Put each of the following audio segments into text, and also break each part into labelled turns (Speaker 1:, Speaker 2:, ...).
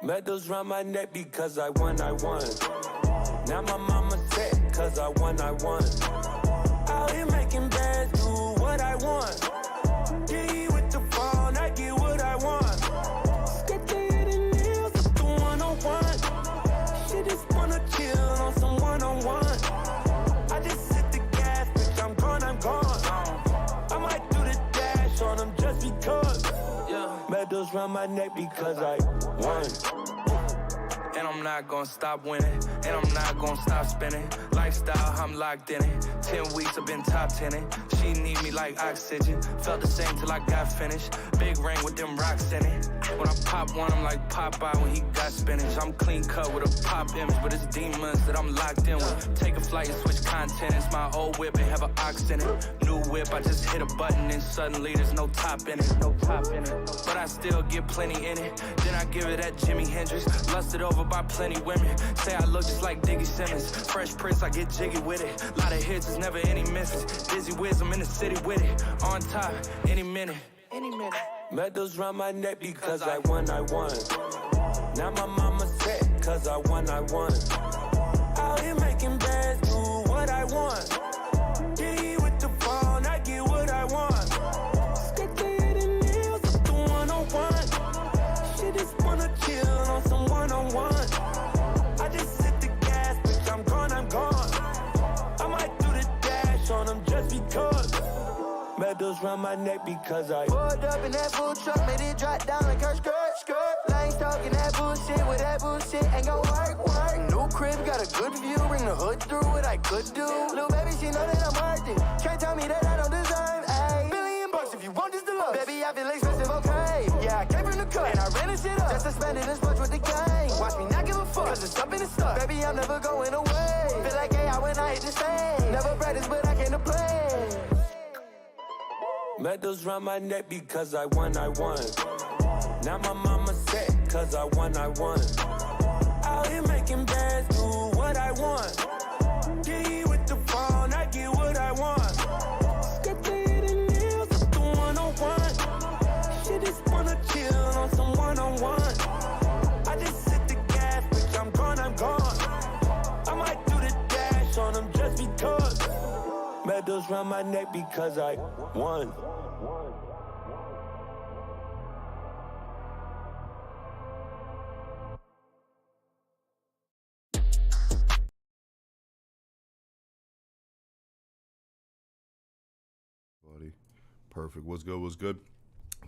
Speaker 1: Medals round my neck because I won. Now my mama set cause I won. Out here making bands, do what I want. G with the phone, I get what I want. Skip to the nails with the 101. She just wanna chill on some one-on-one. I just hit the gas, bitch, I'm gone. I might do the dash on them just because. Medals round my neck because I won.
Speaker 2: And I'm not gonna stop winning, and I'm not gonna stop spinning. Lifestyle, I'm locked in it. 10 weeks, I've been top 10ing. She need me like oxygen. Felt the same till I got finished. Big ring with them rocks in it. When I pop one, I'm like Popeye when he got spinach. I'm clean cut with a pop image, but it's demons that I'm locked in with. Take a flight and switch content. It's my old whip and have an ox in it. New whip, I just hit a button and suddenly there's no top in it. But I still get plenty in it. Then I give it that Jimi Hendrix. Lusted over by plenty women. Say I look just like Diggy Simmons. Fresh Prince, I get jiggy with it. Lot of hits, there's never any misses. Dizzy Wiz, I'm in the city with it. On top, any minute.
Speaker 1: Medals round my neck because I won. Now my mama set cause I won. Out here making bands, do what I want. G with the phone, I get what I want. Skip to the nails with the 101. She just wanna chill on some one-on-one. I just hit the gas, bitch, I'm gone. I might do the dash on them just because. Medals round my neck because I
Speaker 3: pulled up in that full truck, made it drop down like her skirt. Lanes talking that bullshit, with that bullshit ain't gon' work. New crib, got a good view, bring the hood through what I could do. Little baby, she know that I'm worth it. Can't tell me that I don't deserve $1 billion if you want this to love. Baby, I feel expensive, okay. Yeah, I came from the cut, and I ran this shit up. Just to spend it and sponge with the gang. Watch me not give a fuck, cause it's up in the stuff. Baby, I'm never going away. Feel like AI when I hit the stage. Never practice, but I came to play.
Speaker 1: Medals round my neck because I won. Now my mama set cause I won. Out here making bands, do what I want. G with the phone, I get what I want. Skip to the nails with the 101. She just wanna chill on some one-on-one. I just hit the gas, bitch, I'm gone. I might do the dash on them just because. Medals round my neck because I won.
Speaker 4: Perfect. What's good?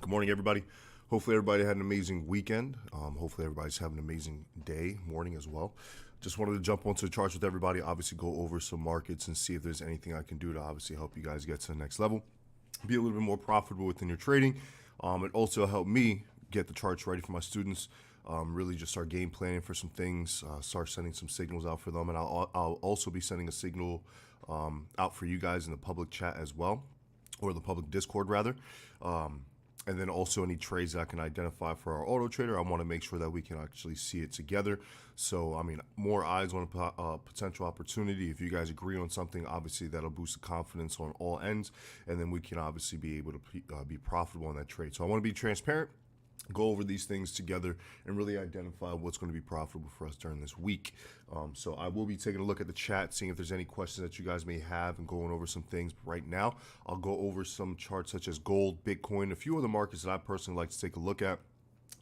Speaker 4: Good morning, everybody. Hopefully everybody had an amazing weekend. Hopefully everybody's having an amazing day, morning as well. Just wanted to jump onto the charts with everybody, obviously go over some markets and see if there's anything I can do to obviously help you guys get to the next level, be a little bit more profitable within your trading. It also helped me get the charts ready for my students, really just start game planning for some things, start sending some signals out for them. And I'll also be sending a signal out for you guys in the public chat as well, or the public Discord rather. And then also any trades that I can identify for our auto trader, I want to make sure that we can actually see it together. So, I mean, more eyes on a potential opportunity. If you guys agree on something, obviously that'll boost the confidence on all ends. And then we can obviously be able to be profitable on that trade. So I want to be transparent, go over these things together, and really identify what's going to be profitable for us during this week. So I will be taking a look at the chat, seeing if there's any questions that you guys may have, and going over some things. But right now, I'll go over some charts such as gold, Bitcoin, a few other markets that I personally like to take a look at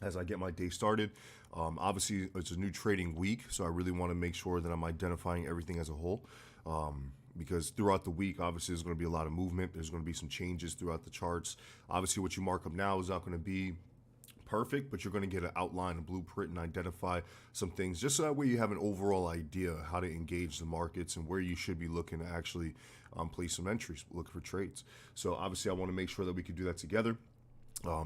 Speaker 4: as I get my day started. Obviously, it's a new trading week, so I really want to make sure that I'm identifying everything as a whole. Because throughout the week, obviously, there's going to be a lot of movement. There's going to be some changes throughout the charts. Obviously, what you mark up now is not going to be perfect, but you're going to get an outline, a blueprint, and identify some things just so that way you have an overall idea how to engage the markets and where you should be looking to actually place some entries, look for trades. So obviously I want to make sure that we can do that together.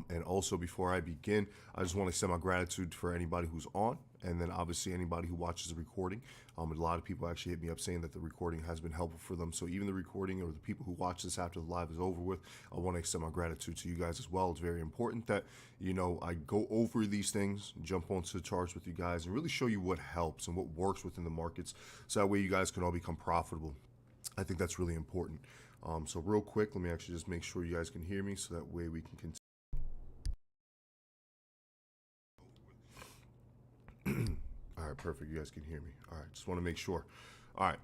Speaker 4: And also, before I begin, I just want to send my gratitude for anybody who's on, and then obviously anybody who watches the recording. A lot of people actually hit me up saying that the recording has been helpful for them. So even the recording or the people who watch this after the live is over with, I want to extend my gratitude to you guys as well. It's very important that, you know, I go over these things, jump onto the charts with you guys, and really show you what helps and what works within the markets, so that way you guys can all become profitable. I think that's really important. So real quick, let me actually just make sure you guys can hear me so that way we can continue. All right, perfect. You guys can hear me. All right, just want to make sure. All right.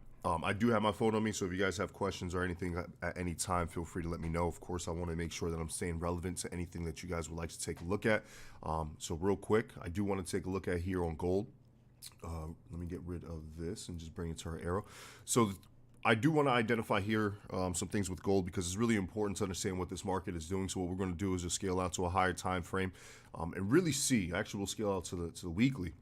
Speaker 4: I do have my phone on me, so if you guys have questions or anything at any time, feel free to let me know. Of course, I want to make sure that I'm staying relevant to anything that you guys would like to take a look at. So real quick, I do want to take a look at here on gold. Let me get rid of this and just bring it to our arrow. So I do want to identify here some things with gold because it's really important to understand what this market is doing. So what we're going to do is just scale out to a higher time frame and really see. Actually, we'll scale out to the weekly.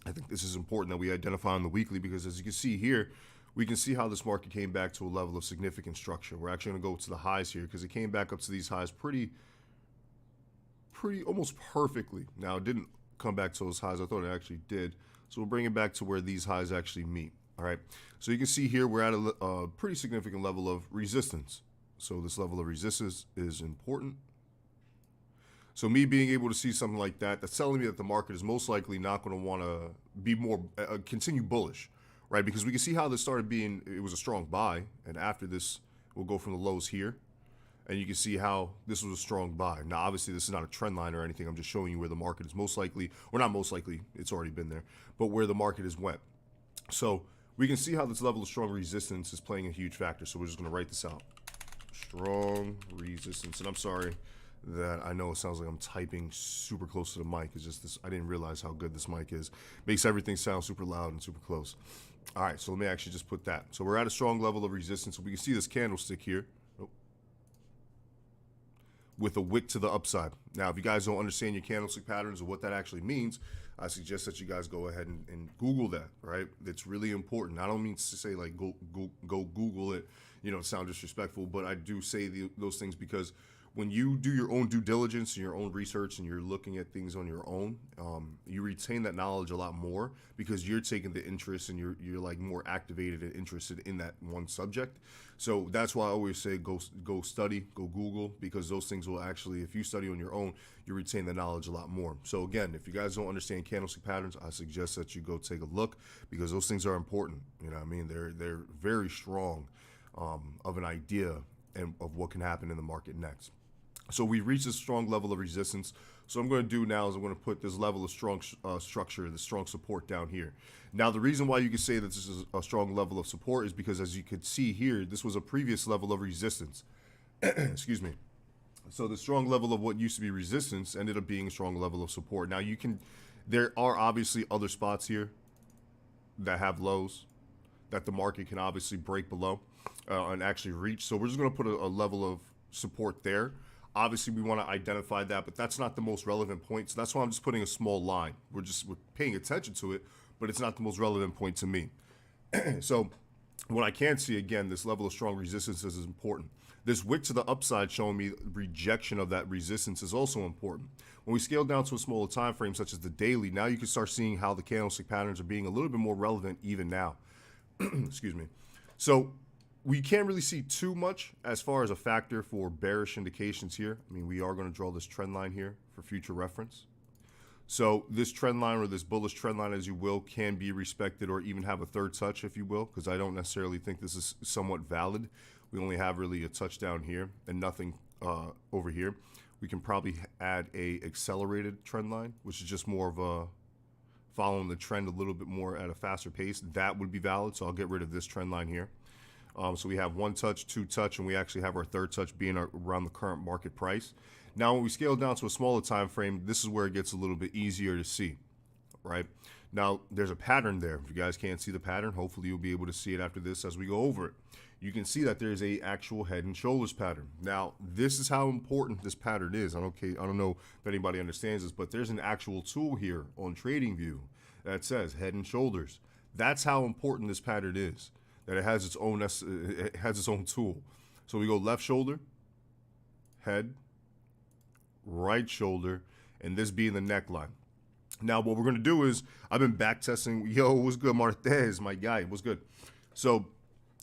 Speaker 4: I think this is important that we identify on the weekly because as you can see here, we can see how this market came back to a level of significant structure. We're actually going to go to the highs here because it came back up to these highs pretty almost perfectly. Now, it didn't come back to those highs. I thought it actually did. So we'll bring it back to where these highs actually meet. All right. So you can see here we're at a pretty significant level of resistance. So this level of resistance is important. So me being able to see something like that, that's telling me that the market is most likely not going to want to be more, continue bullish, right? Because we can see how this started being, it was a strong buy. And after this, we'll go from the lows here. And you can see how this was a strong buy. Now, obviously, this is not a trend line or anything. I'm just showing you where the market is most likely, or not most likely, it's already been there, but where the market is went. So we can see how this level of strong resistance is playing a huge factor. So we're just going to write this out. Strong resistance. And I'm sorry that I know it sounds like I'm typing super close to the mic. It's just this, I didn't realize how good this mic is. Makes everything sound super loud and super close. All right, so let me actually just put that. So we're at a strong level of resistance. We can see this candlestick here with a wick to the upside. Now, if you guys don't understand your candlestick patterns or what that actually means, I suggest that you guys go ahead and Google that, right? It's really important. I don't mean to say like go Google it, you know, sound disrespectful, but I do say those things because when you do your own due diligence and your own research and you're looking at things on your own, you retain that knowledge a lot more because you're taking the interest and you're like more activated and interested in that one subject. So that's why I always say go study, go Google, because those things will actually, if you study on your own, you retain the knowledge a lot more. So again, if you guys don't understand candlestick patterns, I suggest that you go take a look because those things are important. You know what I mean? They're very strong of an idea and of what can happen in the market next. So we reached a strong level of resistance. So what I'm going to do now is I'm going to put this level of strong structure, the strong support down here. Now, the reason why you could say that this is a strong level of support is because, as you could see here, this was a previous level of resistance. Excuse me. So the strong level of what used to be resistance ended up being a strong level of support. Now, there are obviously other spots here that have lows that the market can obviously break below and actually reach. So we're just going to put a level of support there. Obviously, we want to identify that, but that's not the most relevant point. So that's why I'm just putting a small line. We're paying attention to it, but it's not the most relevant point to me. So what I can see, again, this level of strong resistance is important. This wick to the upside showing me rejection of that resistance is also important. When we scale down to a smaller time frame, such as the daily, now you can start seeing how the candlestick patterns are being a little bit more relevant even now. Excuse me. So we can't really see too much as far as a factor for bearish indications here. I mean, we are going to draw this trend line here for future reference. So this trend line, or this bullish trend line, as you will, can be respected or even have a third touch, if you will, because I don't necessarily think this is somewhat valid. We only have really a touch down here and nothing over here. We can probably add a accelerated trend line, which is just more of a following the trend a little bit more at a faster pace. That would be valid, so I'll get rid of this trend line here. So we have one touch, two touch, and we actually have our third touch being around the current market price. Now, when we scale down to a smaller time frame, this is where it gets a little bit easier to see, right? Now, there's a pattern there. If you guys can't see the pattern, hopefully you'll be able to see it after this as we go over it. You can see that there's a actual head and shoulders pattern. Now, this is how important this pattern is. I don't know if anybody understands this, but there's an actual tool here on TradingView that says head and shoulders. That's how important this pattern is. That it has its own tool. So we go left shoulder, head, right shoulder, and this being the neckline. Now what we're gonna do is, I've been back testing. Yo, what's good, Martez, my guy, what's good? So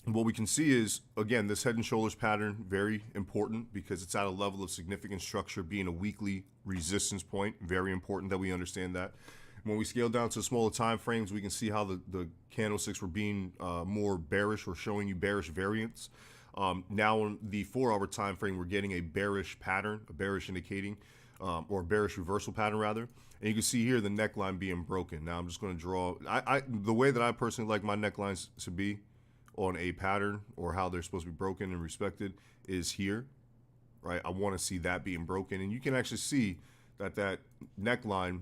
Speaker 4: what we can see is, again, this head and shoulders pattern, very important because it's at a level of significant structure, being a weekly resistance point. Very important that we understand that. When we scale down to smaller time frames, we can see how the candlesticks were being more bearish or showing you bearish variance. Now on the 4-hour time frame, we're getting a bearish pattern, a bearish indicating, or a bearish reversal pattern rather. And you can see here the neckline being broken. Now I'm just going to draw, the way that I personally like my necklines to be on a pattern, or how they're supposed to be broken and respected, is here, right? I want to see that being broken. And you can actually see that that neckline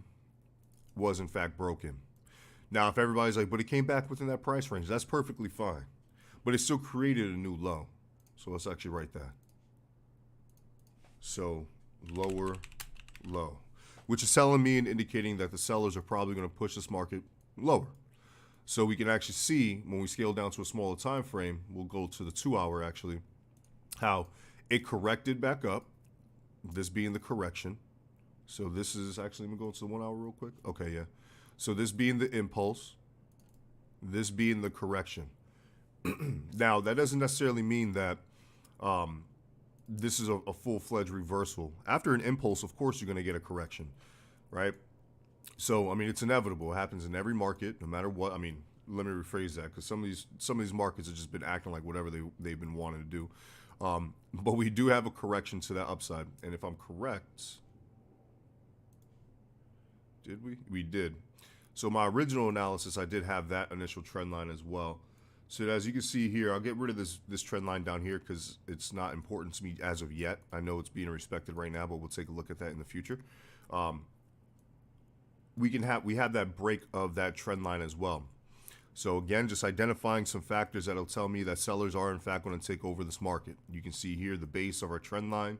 Speaker 4: was in fact broken. Now, if everybody's like, but it came back within that price range, that's perfectly fine. But it still created a new low. So let's actually write that. So lower low, which is telling me and indicating that the sellers are probably going to push this market lower. So we can actually see when we scale down to a smaller time frame, we'll go to the 2-hour actually, how it corrected back up, this being the correction. So this is actually, let me go to the 1 hour real quick. Okay, yeah. So this being the impulse, this being the correction. Now, that doesn't necessarily mean that this is a full-fledged reversal. After an impulse, of course, you're going to get a correction, right? So, I mean, it's inevitable. It happens in every market, no matter what. I mean, let me rephrase that, because some of these markets have just been acting like whatever they've been wanting to do. But we do have a correction to that upside. And if I'm correct, did we? We did. So my original analysis, I did have that initial trend line as well. So as you can see here, I'll get rid of this trend line down here because it's not important to me as of yet. I know it's being respected right now, but we'll take a look at that in the future. We have that break of that trend line as well. So again, just identifying some factors that'll tell me that sellers are in fact going to take over this market. You can see here the base of our trend line.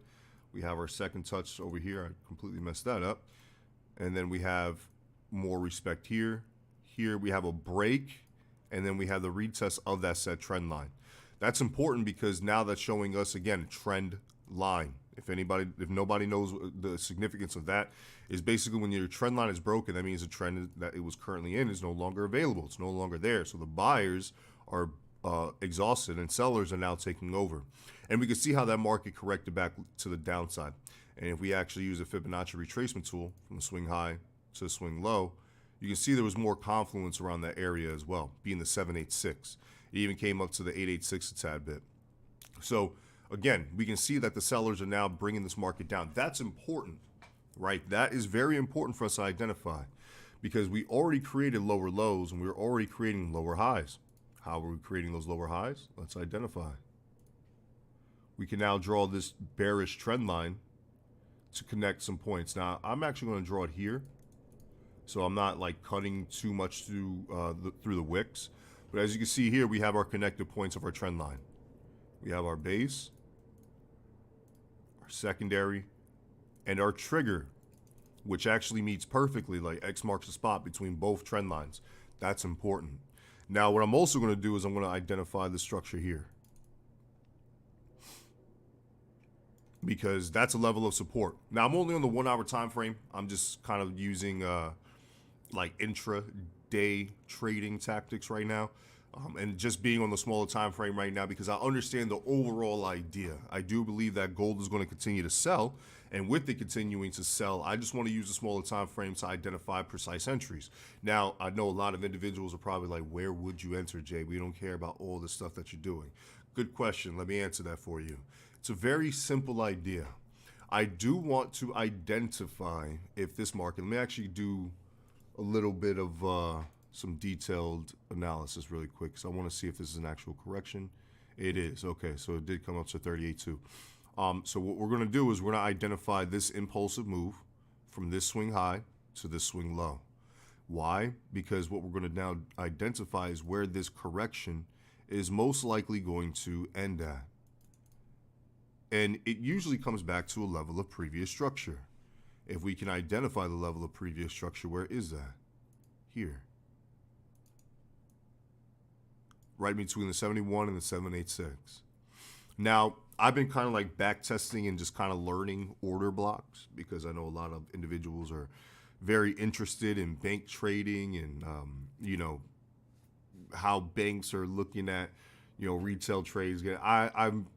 Speaker 4: We have our second touch over here. I completely messed that up. And then we have more respect here. Here we have a break, and then we have the retest of that set trend line. That's important because now that's showing us again a trend line. If nobody knows the significance of that, is basically when your trend line is broken, that means the trend that it was currently in is no longer available. It's no longer there. So the buyers are exhausted and sellers are now taking over. And we can see how that market corrected back to the downside. And if we actually use a Fibonacci retracement tool from the swing high to the swing low, you can see there was more confluence around that area as well, being the 786. It even came up to the 886 a tad bit. So again, we can see that the sellers are now bringing this market down. That's important, right? That is very important for us to identify because we already created lower lows and we're already creating lower highs. How are we creating those lower highs? Let's identify. We can now draw this bearish trend line to connect some points. Now, I'm actually going to draw it here. So I'm not like cutting too much through the wicks. But as you can see here, we have our connected points of our trend line. We have our base, our secondary, and our trigger, which actually meets perfectly, like X marks the spot between both trend lines. That's important. Now, what I'm also going to do is I'm going to identify the structure here, because that's a level of support. Now, I'm only on the 1 hour time frame. I'm just kind of using like intra-day trading tactics right now, and just being on the smaller time frame right now because I understand the overall idea. I do believe that gold is going to continue to sell, and with it continuing to sell, I just want to use a smaller time frame to identify precise entries. Now, I know a lot of individuals are probably like, where would you enter, Jay? We don't care about all the stuff that you're doing. Good question. Let me answer that for you. It's a very simple idea. I do want to identify if this market, let me actually do a little bit of some detailed analysis really quick because I want to see if this is an actual correction. It is. Okay, so it did come up to 38.2. So what we're going to do is we're going to identify this impulsive move from this swing high to this swing low. Why? Because what we're going to now identify is where this correction is most likely going to end at. And it usually comes back to a level of previous structure. If we can identify the level of previous structure, where is that? Here. Right between the 71 and the 786. Now, I've been kind of like back testing and just kind of learning order blocks because I know a lot of individuals are very interested in bank trading and, you know, how banks are looking at, you know, retail trades. I'm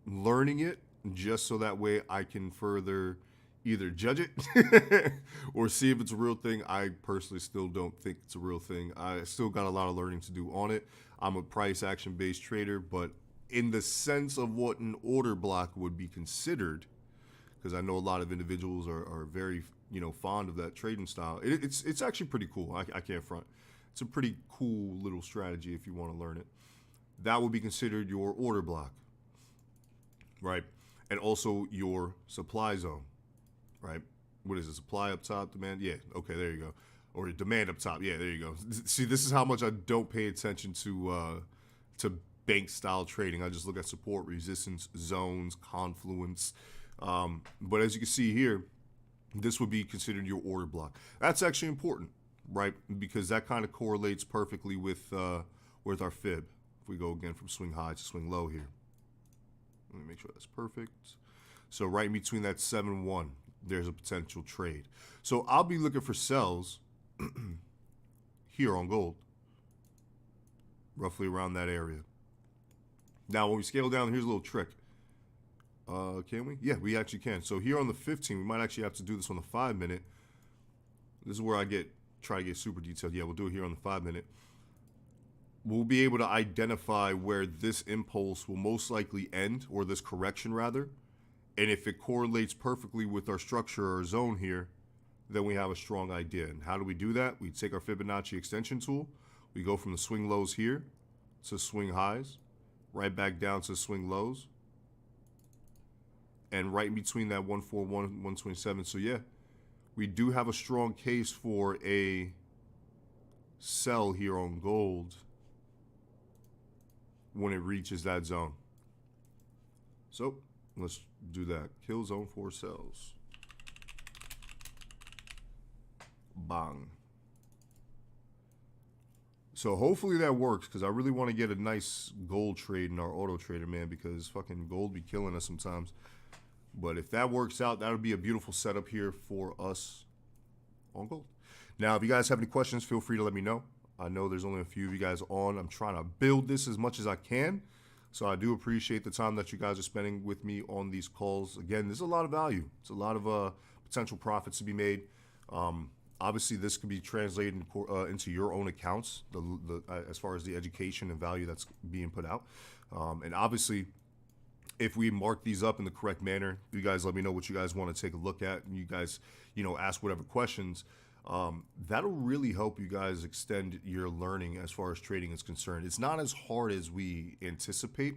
Speaker 4: learning it just so that way I can further either judge it or see if it's a real thing. I personally still don't think it's a real thing. I still got a lot of learning to do on it. I'm a price action based trader, but in the sense of what an order block would be considered, because I know a lot of individuals are very, fond of that trading style. It's actually pretty cool. I can't front. It's a pretty cool little strategy if you want to learn it. That would be considered your order block, right? And also your supply zone, right? What is it? Supply up top, demand? Yeah, okay, there you go. Or demand up top. Yeah, there you go. See, this is how much I don't pay attention to bank style trading. I just look at support, resistance, zones, confluence. But as you can see here, this would be considered your order block. That's actually important, right? Because that kind of correlates perfectly with our fib. If we go again from swing high to swing low here. Let me make sure that's perfect. So right in between that 7-1, there's a potential trade. So I'll be looking for sells here on gold, roughly around that area. Now, when we scale down, here's a little trick. Can we? Yeah, we actually can. So here on the 15, we might actually have to do this on the 5-minute. This is where I try to get super detailed. Yeah, we'll do it here on the 5-minute. We'll be able to identify where this impulse will most likely end, or this correction rather. And if it correlates perfectly with our structure or zone here, then we have a strong idea. And how do we do that? We take our Fibonacci extension tool. We go from the swing lows here to swing highs, right back down to swing lows, and right in between that 141, 127. So yeah, we do have a strong case for a sell here on gold when it reaches that zone. So let's do that. Kill zone 4 sells. Bang. So hopefully that works, because I really want to get a nice gold trade in our auto trader, man, because fucking gold be killing us sometimes. But if that works out, that would be a beautiful setup here for us on gold. Now, if you guys have any questions, feel free to let me know. I know there's only a few of you guys on. I'm trying to build this as much as I can. So I do appreciate the time that you guys are spending with me on these calls. Again, there's a lot of value. It's a lot of potential profits to be made. Obviously, this could be translated into your own accounts, as far as the education and value that's being put out. And obviously, if we mark these up in the correct manner, you guys let me know what you guys want to take a look at, and you guys, ask whatever questions. That'll really help you guys extend your learning as far as trading is concerned. It's not as hard as we anticipate.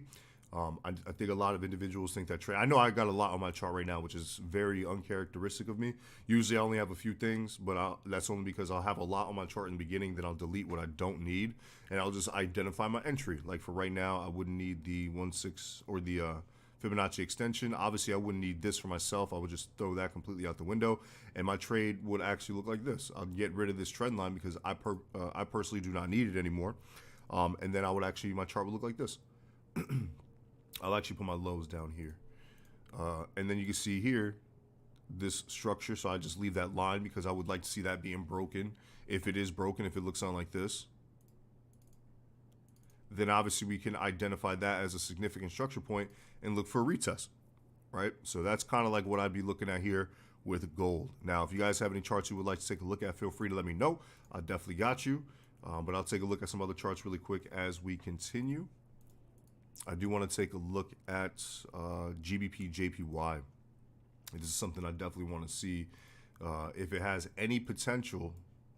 Speaker 4: I think a lot of individuals think that trade. I know I got a lot on my chart right now, which is very uncharacteristic of me. Usually I only have a few things, but that's only because I'll have a lot on my chart in the beginning, then I'll delete what I don't need, and I'll just identify my entry. Like for right now, I wouldn't need the 1.6 or the Fibonacci extension. Obviously, I wouldn't need this for myself. I would just throw that completely out the window, and my trade would actually look like this. I'll get rid of this trend line because I personally do not need it anymore, and then my chart would look like this. I'll actually put my lows down here, and then you can see here this structure. So I just leave that line because I would like to see that being broken. If it is broken, if it looks something like this, then obviously we can identify that as a significant structure point and look for a retest, right? So that's kind of like what I'd be looking at here with gold. Now, if you guys have any charts you would like to take a look at, feel free to let me know. I definitely got you, but I'll take a look at some other charts really quick as we continue. I do want to take a look at GBP JPY. This is something I definitely want to see if it has any potential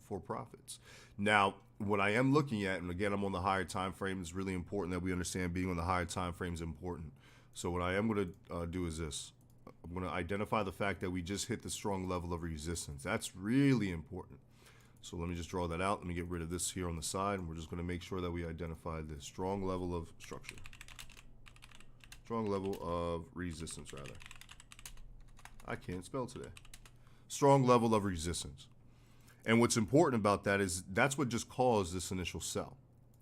Speaker 4: for profits. Now, what I am looking at, and again, I'm on the higher time frame, it's really important that we understand being on the higher time frame is important. So what I am going to do is this. I'm going to identify the fact that we just hit the strong level of resistance. That's really important. So let me just draw that out. Let me get rid of this here on the side, and we're just going to make sure that we identify this strong level of structure. Strong level of resistance, rather. I can't spell today. Strong level of resistance. And what's important about that is that's what just caused this initial sell,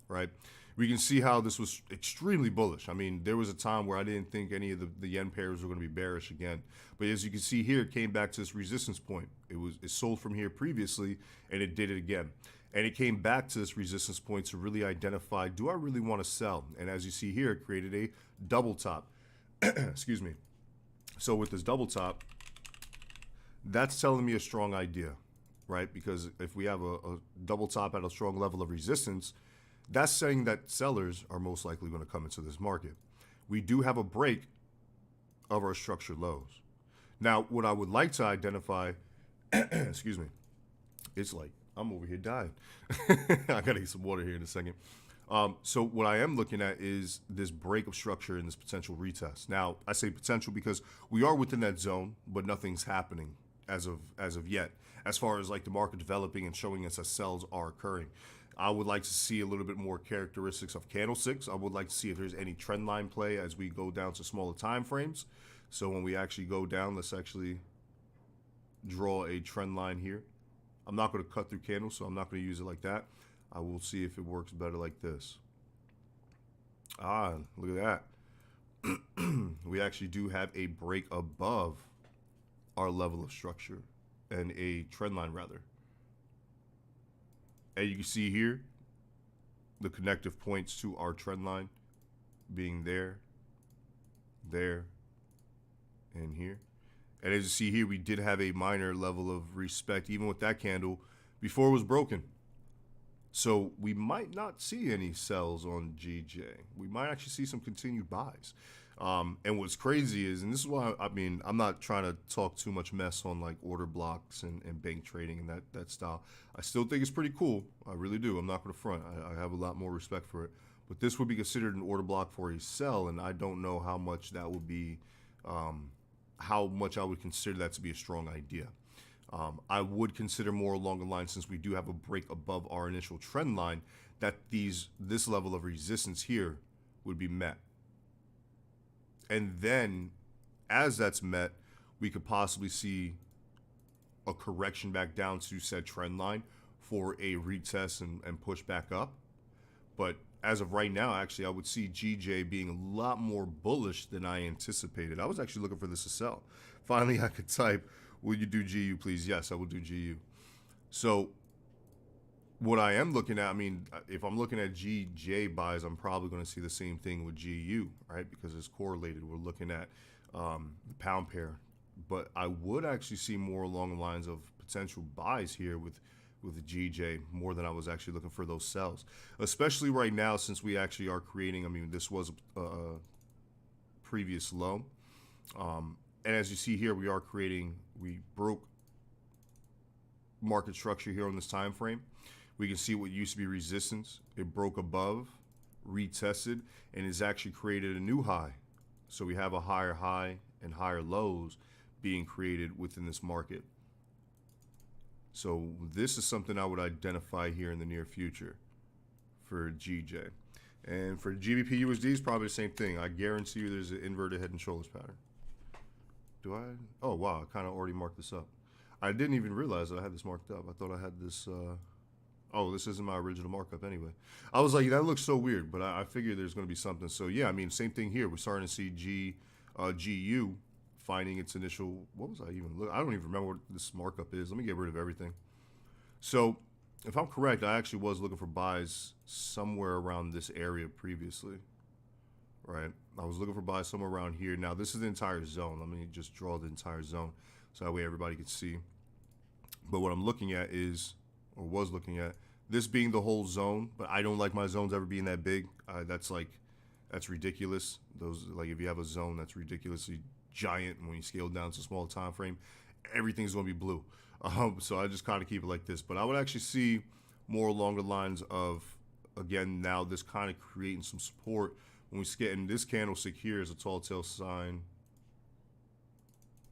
Speaker 4: right? We can see how this was extremely bullish. I mean, there was a time where I didn't think any of the yen pairs were going to be bearish again. But as you can see here, it came back to this resistance point. It sold from here previously, and it did it again. And it came back to this resistance point to really identify, do I really want to sell? And as you see here, it created a double top. Excuse me. So with this double top, that's telling me a strong idea, right? Because if we have a double top at a strong level of resistance, that's saying that sellers are most likely going to come into this market. we do have a break of our structure lows. Now, what I would like to identify, excuse me, it's like I'm over here dying. I gotta get some water here in a second. So what I am looking at is this break of structure and this potential retest. Now, I say potential because we are within that zone, but nothing's happening as of yet. As far as like the market developing and showing us that sells are occurring, I would like to see a little bit more characteristics of candlesticks. I would like to see if there's any trend line play as we go down to smaller time frames. So when we actually go down, let's actually draw a trend line here. I'm not going to cut through candles, so I'm not going to use it like that. I will see if it works better like this. Ah, look at that. We actually do have a break above our level of structure and a trend line rather. And you can see here the connective points to our trend line being there, and here. And as you see here, we did have a minor level of respect even with that candle before it was broken. So we might not see any sells on GJ. We might actually see some continued buys. And what's crazy is, and this is why, I mean, I'm not trying to talk too much mess on like order blocks and bank trading and that style. I still think it's pretty cool. I really do. I'm not going to front. I have a lot more respect for it. But this would be considered an order block for a sell, and I don't know how much that would be, how much I would consider that to be a strong idea. I would consider more along the line, since we do have a break above our initial trend line, that this level of resistance here would be met. And then as that's met, we could possibly see a correction back down to said trend line for a retest and push back up. But as of right now, actually, I would see GJ being a lot more bullish than I anticipated. I was actually looking for this to sell. Finally, I could type, will you do GU, please? Yes, I will do GU. So what I am looking at, I mean, if I'm looking at GJ buys, I'm probably going to see the same thing with GU, right? Because it's correlated. We're looking at the pound pair. But I would actually see more along the lines of potential buys here with the GJ more than I was actually looking for those sells. Especially right now, since we actually are creating, I mean, this was a previous low. And as you see here, we broke market structure here on this time frame. We can see what used to be resistance. It broke above, retested, and has actually created a new high. So we have a higher high and higher lows being created within this market. So this is something I would identify here in the near future for GJ. And for GBP USD, it's probably the same thing. I guarantee you there's an inverted head and shoulders pattern. Do I? Oh, wow. I kind of already marked this up. I didn't even realize that I had this marked up. I thought I had this. Oh, this isn't my original markup anyway. I was like, that looks so weird, but I figured there's going to be something. So, yeah, I mean, same thing here. We're starting to see GU finding its initial. What was I even looking? I don't even remember what this markup is. Let me get rid of everything. So, if I'm correct, I actually was looking for buys somewhere around this area previously. Right? I was looking for buys somewhere around here. Now, this is the entire zone. Let me just draw the entire zone so that way everybody can see. But what I'm looking at is, or was looking at, this being the whole zone, but I don't like my zones ever being that big. That's ridiculous. Those, like, if you have a zone that's ridiculously giant, and when you scale down to a smaller time frame, everything's going to be blue. So I just kind of keep it like this. But I would actually see more along the lines of, again, now this kind of creating some support. When we get in this candlestick here is a tall tail sign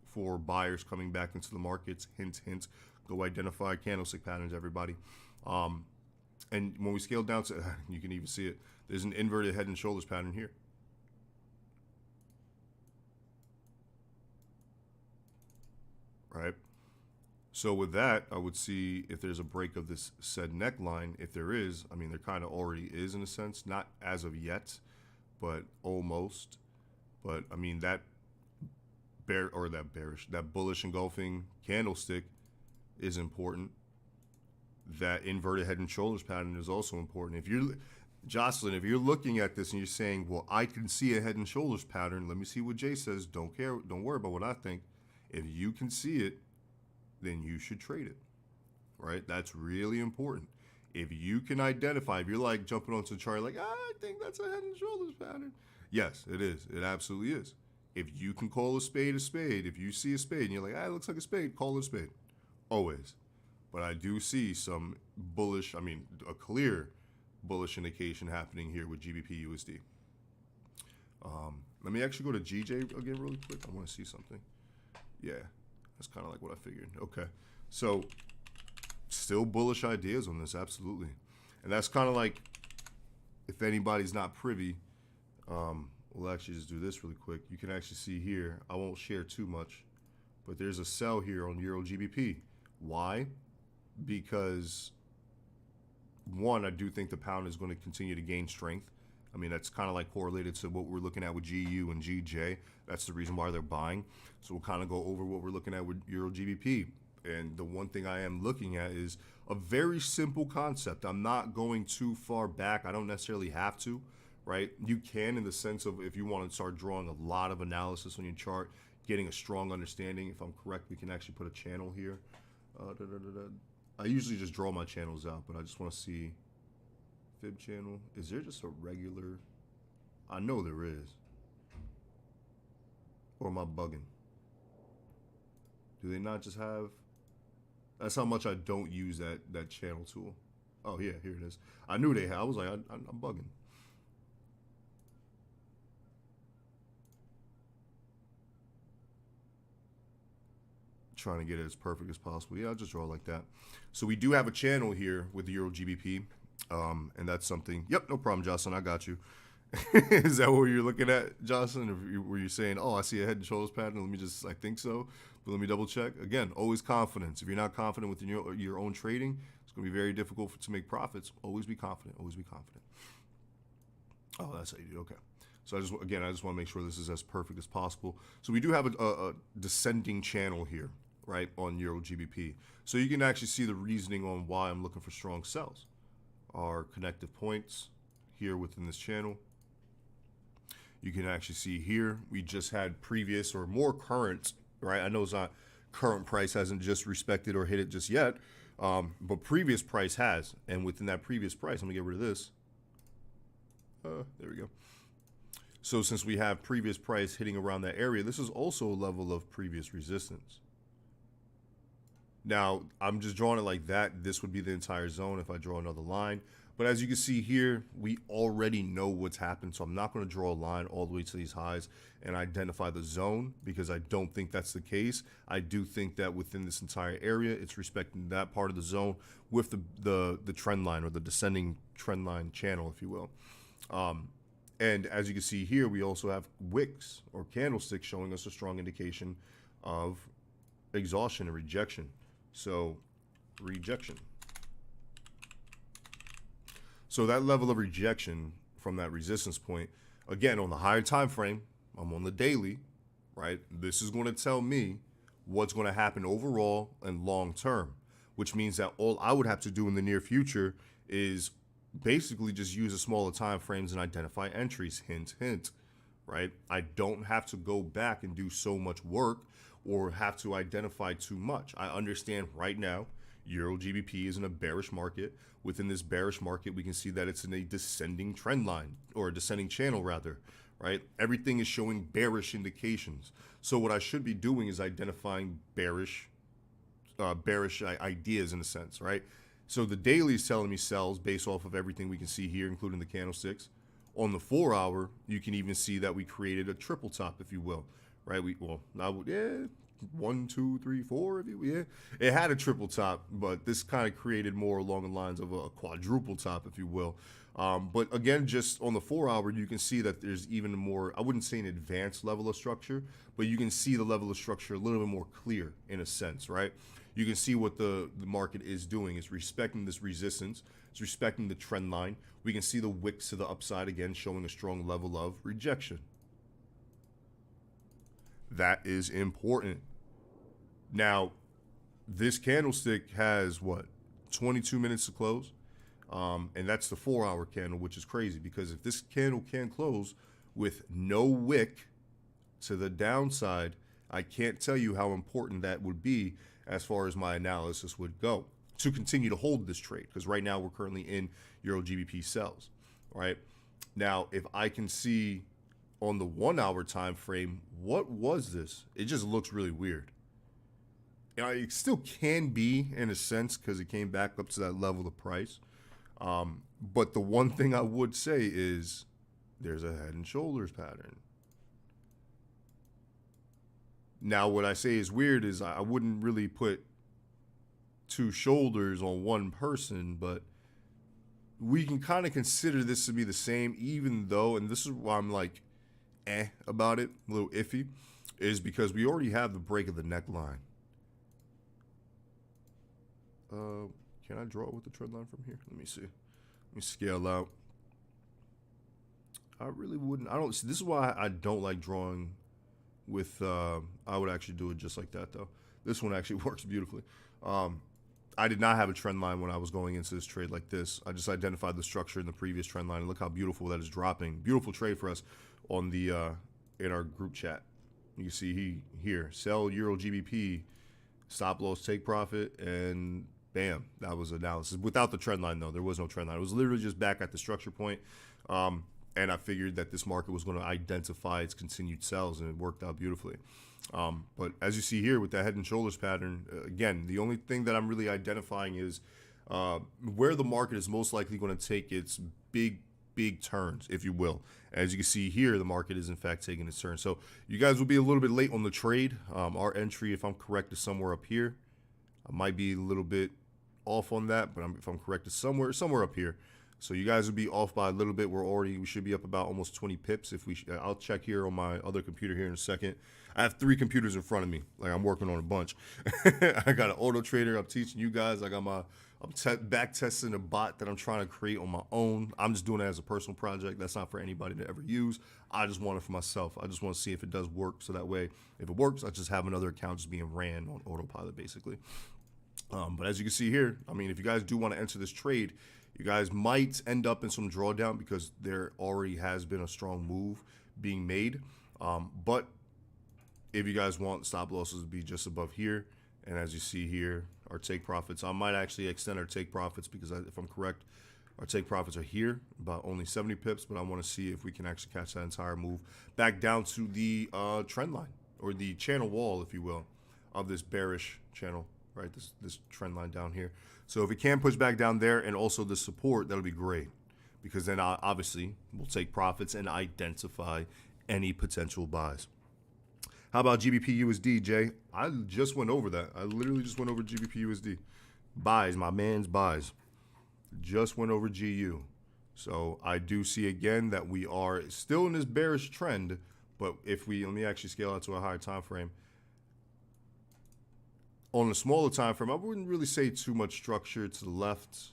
Speaker 4: for buyers coming back into the markets. Hint, hint. Go identify candlestick patterns, everybody. And when we scale down to, you can even see it, there's an inverted head and shoulders pattern here. Right? So with that, I would see if there's a break of this said neckline. If there is, I mean, there kind of already is in a sense, not as of yet, but almost. But I mean, that bullish engulfing candlestick is important. That inverted head and shoulders pattern is also important. If you're, Jocelyn, if you're looking at this and you're saying, well, I can see a head and shoulders pattern, let me see what Jay says. Don't care. Don't worry about what I think. If you can see it, then you should trade it, right? That's really important. If you can identify, if you're like jumping onto the chart, like, I think that's a head and shoulders pattern. Yes, it is. It absolutely is. If you can call a spade, if you see a spade and you're like, it looks like a spade, call it a spade. Always. But I do see some bullish, a clear bullish indication happening here with GBP USD. Let me actually go to GJ again really quick. I want to see something. Yeah, that's kind of like what I figured. Okay. So, still bullish ideas on this, absolutely. And that's kind of like, if anybody's not privy, we'll actually just do this really quick. You can actually see here, I won't share too much, but there's a sell here on Euro GBP. Why? Because, one, I do think the pound is going to continue to gain strength. That's kind of like correlated to what we're looking at with GU and GJ. That's the reason why they're buying. So we'll kind of go over what we're looking at with Euro GBP. And the one thing I am looking at is a very simple concept. I'm not going too far back. I don't necessarily have to, right? You can, in the sense of if you want to start drawing a lot of analysis on your chart, getting a strong understanding. If I'm correct, we can actually put a channel here. I usually just draw my channels out, but I just want to see fib channel. Is there just a regular? I know there is. Or am I bugging? Do they not just have? That's how much I don't use that channel tool. Oh yeah, here it is. I knew they had. I was like, I'm bugging. Trying to get it as perfect as possible. Yeah, I'll just draw it like that. So we do have a channel here with the Euro GBP, and that's something. Yep, no problem, Jocelyn. I got you. Is that what you're looking at, Jocelyn? Or were you saying, oh, I see a head and shoulders pattern? Let me just, I think so, but let me double check. Again, always confidence. If you're not confident within your own trading, it's going to be very difficult to make profits. Always be confident. Always be confident. Oh, that's how you do. Okay. So I just want to make sure this is as perfect as possible. So we do have a descending channel here, right, on Euro GBP. So you can actually see the reasoning on why I'm looking for strong sells. Our connective points here within this channel. You can actually see here, we just had previous or more current, right? I know it's not current price hasn't just respected or hit it just yet, but previous price has. And within that previous price, let me get rid of this. There we go. So since we have previous price hitting around that area, this is also a level of previous resistance. Now, I'm just drawing it like that. This would be the entire zone if I draw another line. But as you can see here, we already know what's happened. So I'm not going to draw a line all the way to these highs and identify the zone because I don't think that's the case. I do think that within this entire area, it's respecting that part of the zone with the trend line or the descending trend line channel, if you will. And as you can see here, we also have wicks or candlesticks showing us a strong indication of exhaustion and rejection. So rejection. So that level of rejection from that resistance point, again, on the higher time frame, I'm on the daily, right? This is going to tell me what's going to happen overall and long term, which means that all I would have to do in the near future is basically just use a smaller time frames and identify entries. Hint, hint, right? I don't have to go back and do so much work or have to identify too much. I understand right now Euro GBP is in a bearish market. Within this bearish market, we can see that it's in a descending trend line, or a descending channel rather, right? Everything is showing bearish indications. So what I should be doing is identifying bearish ideas in a sense, right? So the daily is telling me sells based off of everything we can see here, including the candlesticks. On the 4 hour, you can even see that we created a triple top, if you will, right? 1, 2, 3, 4. It had a triple top, but this kind of created more along the lines of a quadruple top, if you will. But again, just on the 4 hour, you can see that there's even more, I wouldn't say an advanced level of structure, but you can see the level of structure a little bit more clear in a sense, right? You can see what the market is doing. It's respecting this resistance. It's respecting the trend line. We can see the wicks to the upside again, showing a strong level of rejection. That is important. Now, this candlestick has, 22 minutes to close? And that's the 4 hour candle, which is crazy because if this candle can close with no wick to the downside, I can't tell you how important that would be as far as my analysis would go to continue to hold this trade, because right now we're currently in Euro GBP sells, right? Now, if I can see on the 1 hour time frame, what was this? It just looks really weird. It still can be in a sense because it came back up to that level of price. But the one thing I would say is there's a head and shoulders pattern. Now, what I say is weird is I wouldn't really put two shoulders on one person, but we can kind of consider this to be the same, even though, and this is why I'm like, about it, a little iffy, is because we already have the break of the neckline. Can I draw with the trend line from here? Let me see. Let me scale out. I really wouldn't. I don't. This is why I don't like drawing with. I would actually do it just like that though. This one actually works beautifully. I did not have a trend line when I was going into this trade like this. I just identified the structure in the previous trend line and look how beautiful that is dropping. Beautiful trade for us on the in our group chat. You can see here sell Euro GBP, stop loss, take profit, and bam, that was analysis. Without the trend line though, there was no trend line. It was literally just back at the structure point. And I figured that this market was going to identify its continued sells, and it worked out beautifully. But as you see here with that head and shoulders pattern, again, the only thing that I'm really identifying is where the market is most likely going to take its big turns, if you will. As you can see here, the market is in fact taking its turn. So you guys will be a little bit late on the trade. Our entry, if I'm correct, is somewhere up here. I might be a little bit off on that, but if I'm correct, it's somewhere up here. So you guys will be off by a little bit. We should be up about almost 20 pips. I'll check here on my other computer here in a second. I have 3 computers in front of me. Like I'm working on a bunch. I got an auto trader. I'm teaching you guys. I'm back testing a bot that I'm trying to create on my own. I'm just doing it as a personal project. That's not for anybody to ever use. I just want it for myself. I just want to see if it does work. So that way, if it works, I just have another account just being ran on autopilot, basically. But as you can see here, I mean, if you guys do want to enter this trade, you guys might end up in some drawdown because there already has been a strong move being made. But if you guys want stop losses to be just above here, and as you see here, our take profits, I might actually extend our take profits because if I'm correct, our take profits are here, about only 70 pips, but I want to see if we can actually catch that entire move back down to the trend line or the channel wall, if you will, of this bearish channel, right? This trend line down here. So if it can push back down there and also the support, that'll be great because then obviously we'll take profits and identify any potential buys. How about GBP USD, Jay? I just went over that. I literally just went over GBP USD. Buys, my man's buys. Just went over GU. So I do see again that we are still in this bearish trend, but let me actually scale out to a higher time frame. On a smaller time frame, I wouldn't really say too much structure to the left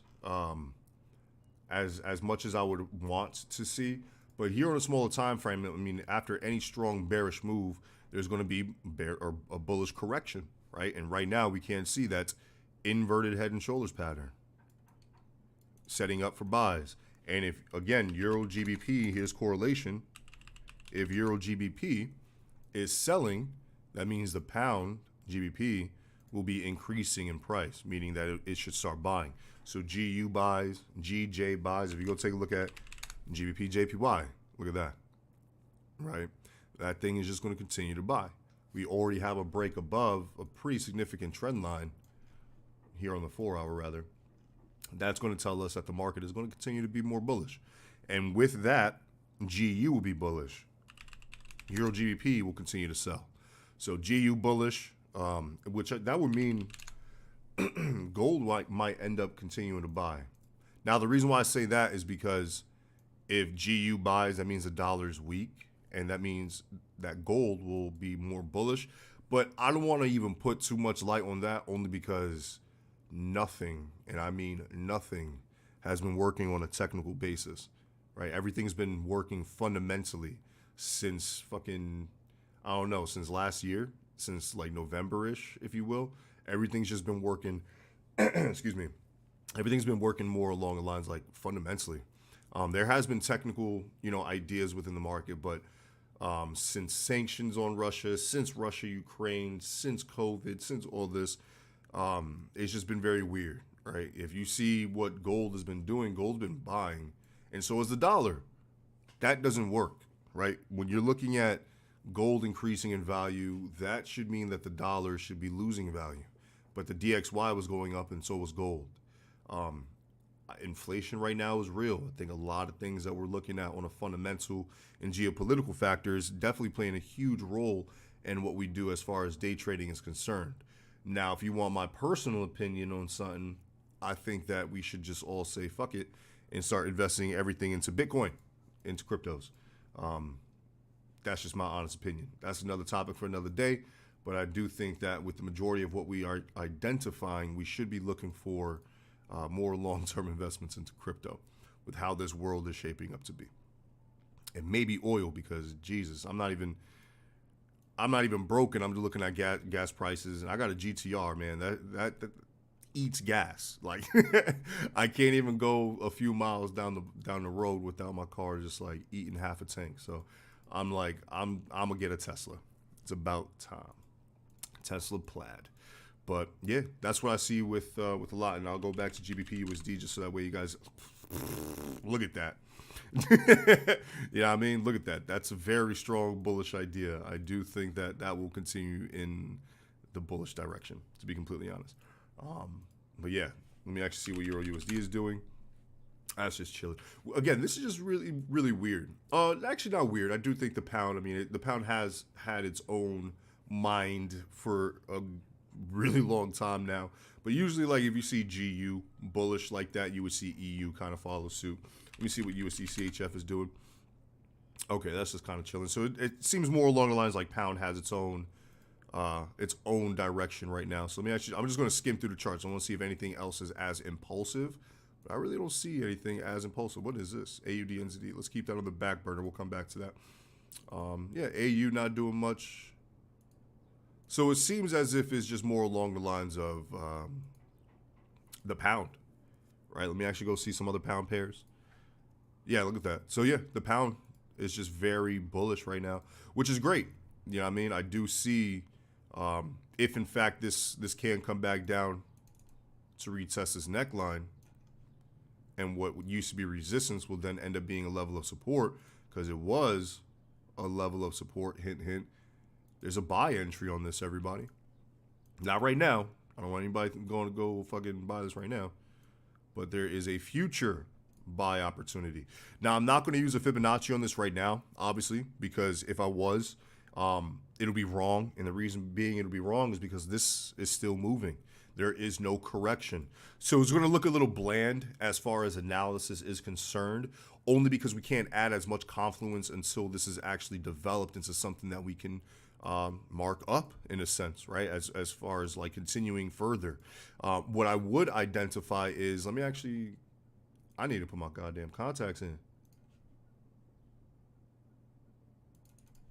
Speaker 4: as much as I would want to see. But here on a smaller time frame, I mean, after any strong bearish move, there's going to be a bullish correction, right? And right now, we can't see that inverted head and shoulders pattern setting up for buys. And if, again, Euro GBP, here's correlation. If Euro GBP is selling, that means the pound GBP will be increasing in price, meaning that it should start buying. So GU buys, GJ buys. If you go take a look at GBP JPY, look at that, right? That thing is just going to continue to buy. We already have a break above a pretty significant trend line here on the 4-hour rather. That's going to tell us that the market is going to continue to be more bullish. And with that, GU will be bullish. Euro GBP will continue to sell. So GU bullish, which that would mean gold might end up continuing to buy. Now, the reason why I say that is because if GU buys, that means the dollar is weak, and that means that gold will be more bullish. But I don't want to even put too much light on that, only because nothing, and I mean nothing, has been working on a technical basis, right? Everything's been working fundamentally since since last year, since like November-ish, if you will. Everything's just been working, excuse me, everything's been working more along the lines like fundamentally. There has been technical, ideas within the market, but since sanctions on Russia, since Russia-Ukraine, since COVID, since all this, it's just been very weird, right? If you see what gold has been doing, gold's been buying, and so is the dollar. That doesn't work. right? When you're looking at gold increasing in value, that should mean that the dollar should be losing value. But the DXY was going up and so was gold. Inflation right now is real. I think a lot of things that we're looking at on a fundamental and geopolitical factors definitely playing a huge role in what we do as far as day trading is concerned. Now, if you want my personal opinion on something, I think that we should just all say fuck it and start investing everything into Bitcoin, into cryptos. That's just my honest opinion. That's another topic for another day. But I do think that with the majority of what we are identifying, we should be looking for more long-term investments into crypto with how this world is shaping up to be. And maybe oil, because Jesus, I'm not even broken. I'm looking at gas prices, and I got a GTR, man. That eats gas. Like I can't even go a few miles down the road without my car just like eating half a tank. So I'm like, I'm gonna get a Tesla. It's about time. Tesla plaid. But yeah, that's what I see with a lot. And I'll go back to GBP USD just so that way you guys look at that. Yeah, I mean, look at that. That's a very strong bullish idea. I do think that will continue in the bullish direction, to be completely honest. But yeah, let me actually see what Euro USD is doing. That's just chilling. Again, this is just really, really weird. Actually not weird. I do think the pound, I mean, the pound has had its own mind for a really long time now. But usually, like, if you see GU bullish like that, you would see EU kind of follow suit. Let me see what USD CHF is doing. Okay, that's just kind of chilling. So it seems more along the lines like pound has its own direction right now. So I'm just going to skim through the charts. I want to see if anything else is as impulsive. But I really don't see anything as impulsive. What is this? AUD, NZD. Let's keep that on the back burner. We'll come back to that. Yeah, AU not doing much. So it seems as if it's just more along the lines of the pound, right? Let me actually go see some other pound pairs. Yeah, look at that. So yeah, the pound is just very bullish right now, which is great. You know what I mean? I do see if in fact this can come back down to retest this neckline, and what used to be resistance will then end up being a level of support, because it was a level of support. Hint, hint. There's a buy entry on this, everybody. Not right now. I don't want anybody going to go fucking buy this right now. But there is a future buy opportunity. Now, I'm not going to use a Fibonacci on this right now, obviously, because if I was, it'll be wrong. And the reason being it'll be wrong is because this is still moving. There is no correction. So it's going to look a little bland as far as analysis is concerned, only because we can't add as much confluence until this is actually developed into something that we can mark up in a sense, right? As far as like continuing further. What I would identify is, I need to put my goddamn contacts in.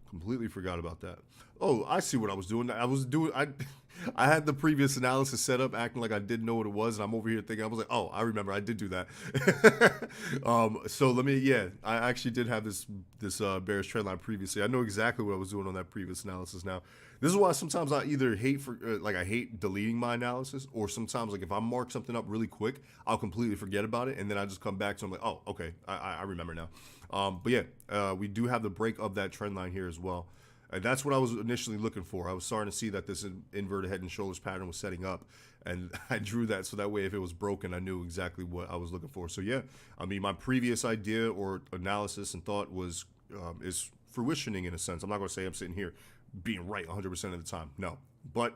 Speaker 4: Completely forgot about that. Oh, I see what I was doing. I had the previous analysis set up acting like I didn't know what it was, and I'm over here thinking, I was like, oh, I remember, I did do that. So I actually did have this bearish trend line previously. I know exactly what I was doing on that previous analysis now. This is why sometimes I either hate deleting my analysis, or sometimes like if I mark something up really quick, I'll completely forget about it, and then I just come back to it, I'm like, oh, okay, I remember now. But yeah, we do have the break of that trend line here as well. And that's what I was initially looking for. I was starting to see that this inverted head and shoulders pattern was setting up, and I drew that so that way if it was broken, I knew exactly what I was looking for. So yeah, I mean, my previous idea or analysis and thought was is fruitioning in a sense. I'm not going to say I'm sitting here being right 100% of the time, no. But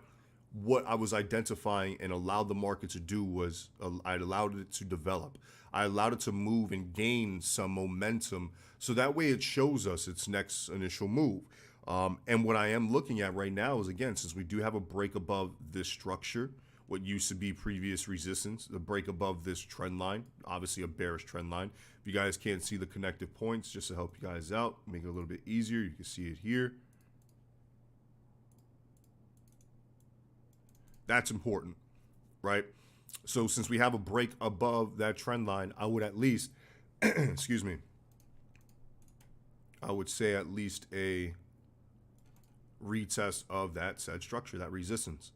Speaker 4: what I was identifying and allowed the market to do was I allowed it to develop. I allowed it to move and gain some momentum, so that way it shows us its next initial move. And what I am looking at right now is, again, since we do have a break above this structure, what used to be previous resistance, the break above this trend line, obviously a bearish trend line. If you guys can't see the connective points, just to help you guys out, make it a little bit easier, you can see it here. That's important, right? So since we have a break above that trend line, I would at least, excuse me, I would say at least a retest of that said structure, that resistance.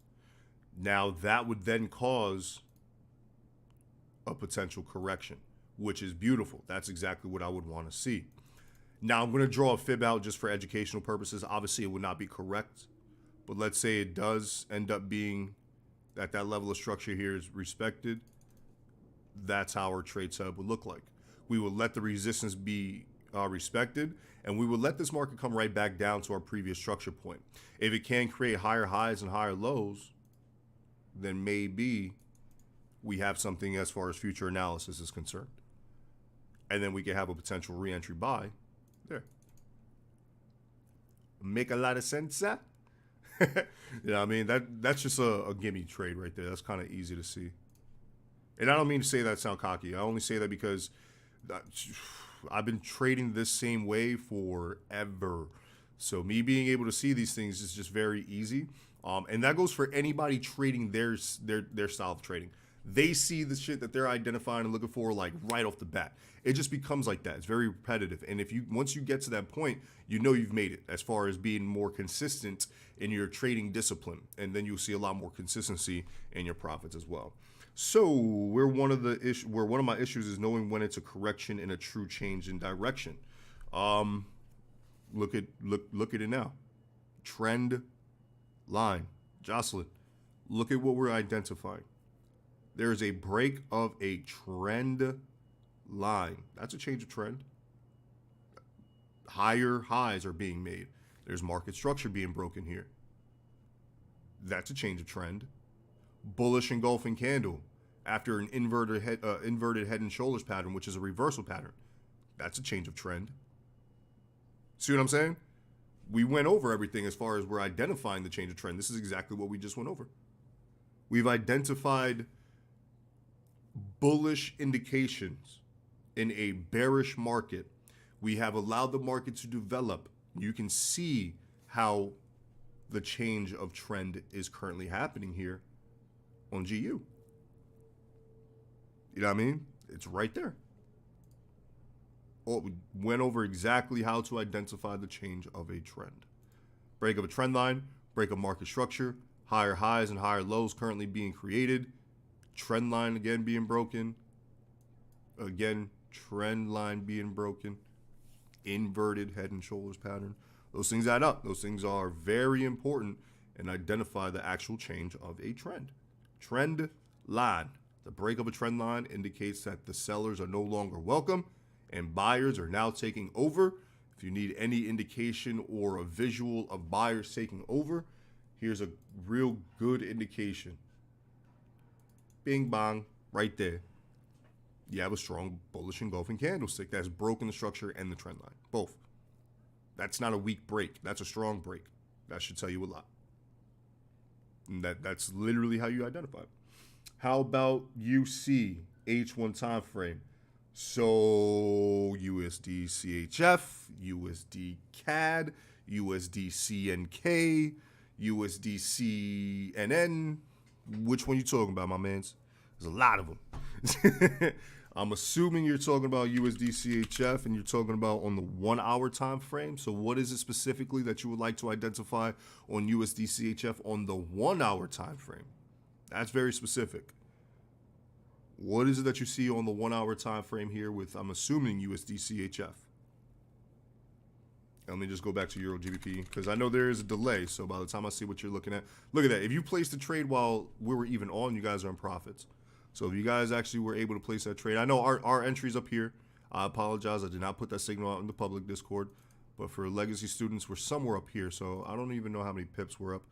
Speaker 4: Now that would then cause a potential correction, which is beautiful. That's exactly what I would want to see. Now, I'm going to draw a fib out just for educational purposes. Obviously, it would not be correct. But let's say it does end up being that that level of structure here is respected. That's how our trade setup would look like. We will let the resistance be respected, and we will let this market come right back down to our previous structure point. If it can create higher highs and higher lows, then maybe we have something as far as future analysis is concerned. And then we can have a potential re-entry buy there. Make a lot of sense, huh? You know what I mean? That's just a gimme trade right there. That's kind of easy to see. And I don't mean to say that sound cocky. I only say that because I've been trading this same way forever. So me being able to see these things is just very easy. And that goes for anybody trading their style of trading. They see the shit that they're identifying and looking for like right off the bat. It just becomes like that. It's very repetitive. And if you once you get to that point, you know you've made it as far as being more consistent in your trading discipline. And then you'll see a lot more consistency in your profits as well. So one of my issues is knowing when it's a correction and a true change in direction. Look at it now. Trend line. Jocelyn, look at what we're identifying. There is a break of a trend line. That's a change of trend. Higher highs are being made. There's market structure being broken here. That's a change of trend. Bullish engulfing candle after an inverted head and shoulders pattern, which is a reversal pattern. That's a change of trend. See what I'm saying? We went over everything as far as we're identifying the change of trend. This is exactly what we just went over. We've identified bullish indications in a bearish market. We have allowed the market to develop. You can see how the change of trend is currently happening here on GU. You know what I mean? It's right there. We went over exactly how to identify the change of a trend. Break of a trend line, break of market structure, higher highs and higher lows currently being created. Trend line again being broken. Again, trend line being broken. Inverted head and shoulders pattern. Those things add up. Those things are very important and identify the actual change of a trend. Trend line. The break of a trend line indicates that the sellers are no longer welcome and buyers are now taking over. If you need any indication or a visual of buyers taking over, here's a real good indication. Bing bong, right there. You have a strong bullish engulfing candlestick that's broken the structure and the trend line. Both. That's not a weak break. That's a strong break. That should tell you a lot. And that's literally how you identify it. How about UC H1 time frame? So USD CHF, USD CAD, USD CNK, USD CNN. Which one you talking about, my mans? There's a lot of them. I'm assuming you're talking about USD CHF and you're talking about on the 1 hour time frame. So what is it specifically that you would like to identify on USD CHF on the 1 hour time frame? That's very specific. What is it that you see on the 1 hour time frame here with, I'm assuming, USD CHF? Let me just go back to Euro GBP because I know there is a delay. So by the time I see what you're looking at, look at that. If you placed the trade while we were even on, you guys are in profits. So if you guys actually were able to place that trade, I know our entry's up here. I apologize. I did not put that signal out in the public Discord. But for legacy students, we're somewhere up here. So I don't even know how many pips we're up.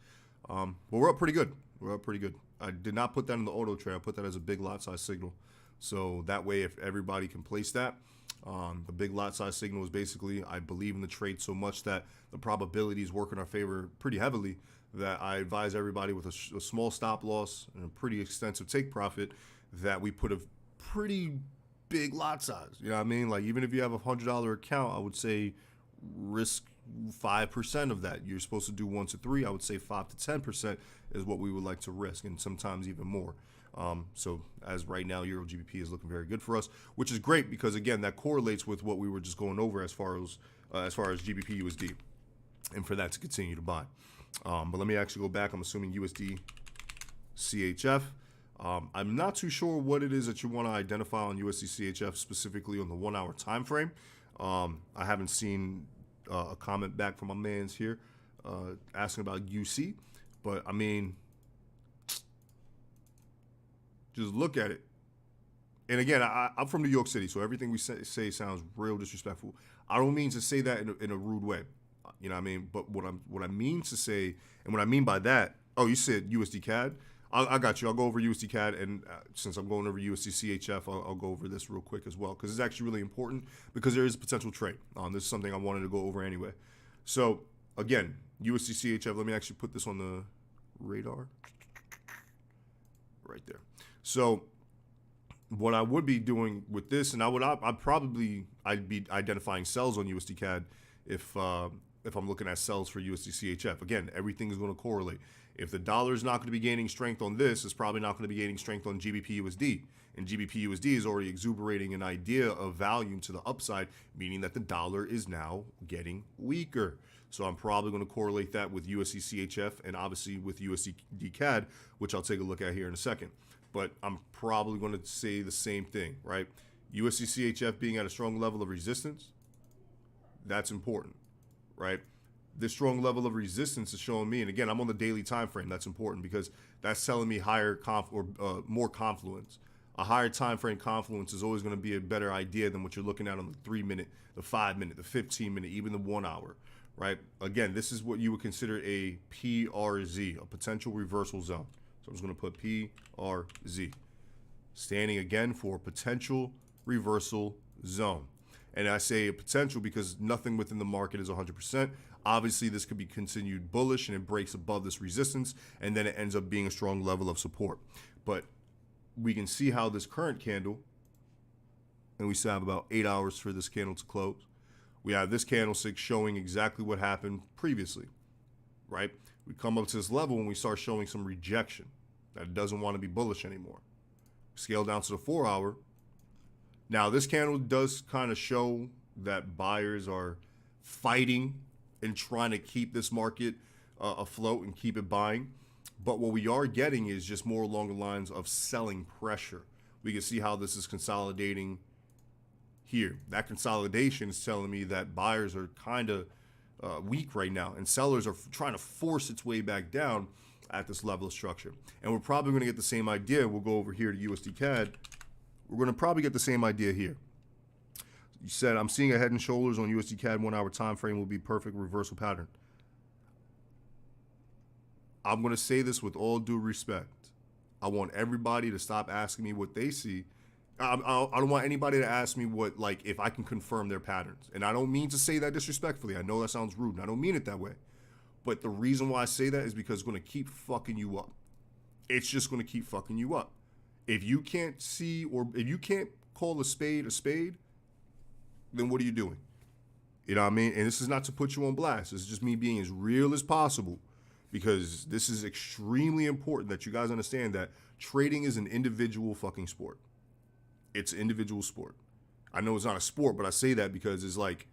Speaker 4: But we're up pretty good. We're up pretty good. I did not put that in the auto trade. I put that as a big lot size signal. So that way, if everybody can place that, the big lot size signal is basically, I believe in the trade so much that the probabilities work in our favor pretty heavily that I advise everybody with a small stop loss and a pretty extensive take profit that we put a pretty big lot size. You know what I mean? Like even if you have a $100 account, I would say risk 5% of that. You're supposed to do 1 to 3. I would say 5 to 10% is what we would like to risk, and sometimes even more. So as right now, Euro GBP is looking very good for us, which is great because again, that correlates with what we were just going over as far as GBP USD, and for that to continue to buy. But let me actually go back. I'm assuming USD CHF. I'm not too sure what it is that you want to identify on USD CHF specifically on the 1 hour time frame. I haven't seen a comment back from my mans here asking about UC, but I mean, just look at it. And again, I'm from New York City, so everything we say sounds real disrespectful. I don't mean to say that in a rude way, you know what I mean? But what I mean to say, and what I mean by that, oh, you said USD CAD? I got you. I'll go over USD CAD, and since I'm going over USD CHF, I'll go over this real quick as well, because it's actually really important, because there is a potential trade. This is something I wanted to go over anyway. So, again, USD CHF, let me actually put this on the radar. Right there. So, what I would be doing with this, and I'd be identifying sells on USD CAD if I'm looking at sells for USD CHF. Again, everything is going to correlate. If the dollar is not going to be gaining strength on this, it's probably not going to be gaining strength on GBP USD. And GBP USD is already exuberating an idea of value to the upside, meaning that the dollar is now getting weaker. So I'm probably going to correlate that with USD CHF and obviously with USD CAD, which I'll take a look at here in a second. But I'm probably going to say the same thing, right? USD CHF being at a strong level of resistance, that's important, right? This strong level of resistance is showing me, and again, I'm on the daily time frame. That's important because that's telling me more confluence. A higher time frame confluence is always going to be a better idea than what you're looking at on the 3 minute, the 5 minute, the 15 minute, even the 1 hour, right? Again, this is what you would consider a PRZ, a potential reversal zone. So I'm just going to put PRZ, standing again for potential reversal zone. And I say potential because nothing within the market is 100%. Obviously, this could be continued bullish and it breaks above this resistance, and then it ends up being a strong level of support. But we can see how this current candle, and we still have about 8 hours for this candle to close. We have this candlestick showing exactly what happened previously, right? We come up to this level and we start showing some rejection that it doesn't want to be bullish anymore. Scale down to the 4 hour. Now, this candle does kind of show that buyers are fighting and trying to keep this market afloat and keep it buying. But what we are getting is just more along the lines of selling pressure. We can see how this is consolidating here. That consolidation is telling me that buyers are kind of weak right now, and sellers are trying to force its way back down at this level of structure. And we're probably going to get the same idea. We'll go over here to USD CAD. We're going to probably get the same idea here. You said, I'm seeing a head and shoulders on USD CAD 1 hour time frame will be perfect reversal pattern. I'm going to say this with all due respect. I want everybody to stop asking me what they see. I don't want anybody to ask me what, like, if I can confirm their patterns. And I don't mean to say that disrespectfully. I know that sounds rude, and I don't mean it that way. But the reason why I say that is because it's going to keep fucking you up. It's just going to keep fucking you up. If you can't see, or if you can't call a spade, then what are you doing? You know what I mean? And this is not to put you on blast. This is just me being as real as possible, because this is extremely important that you guys understand that trading is an individual fucking sport. It's an individual sport. I know it's not a sport, but I say that because it's like,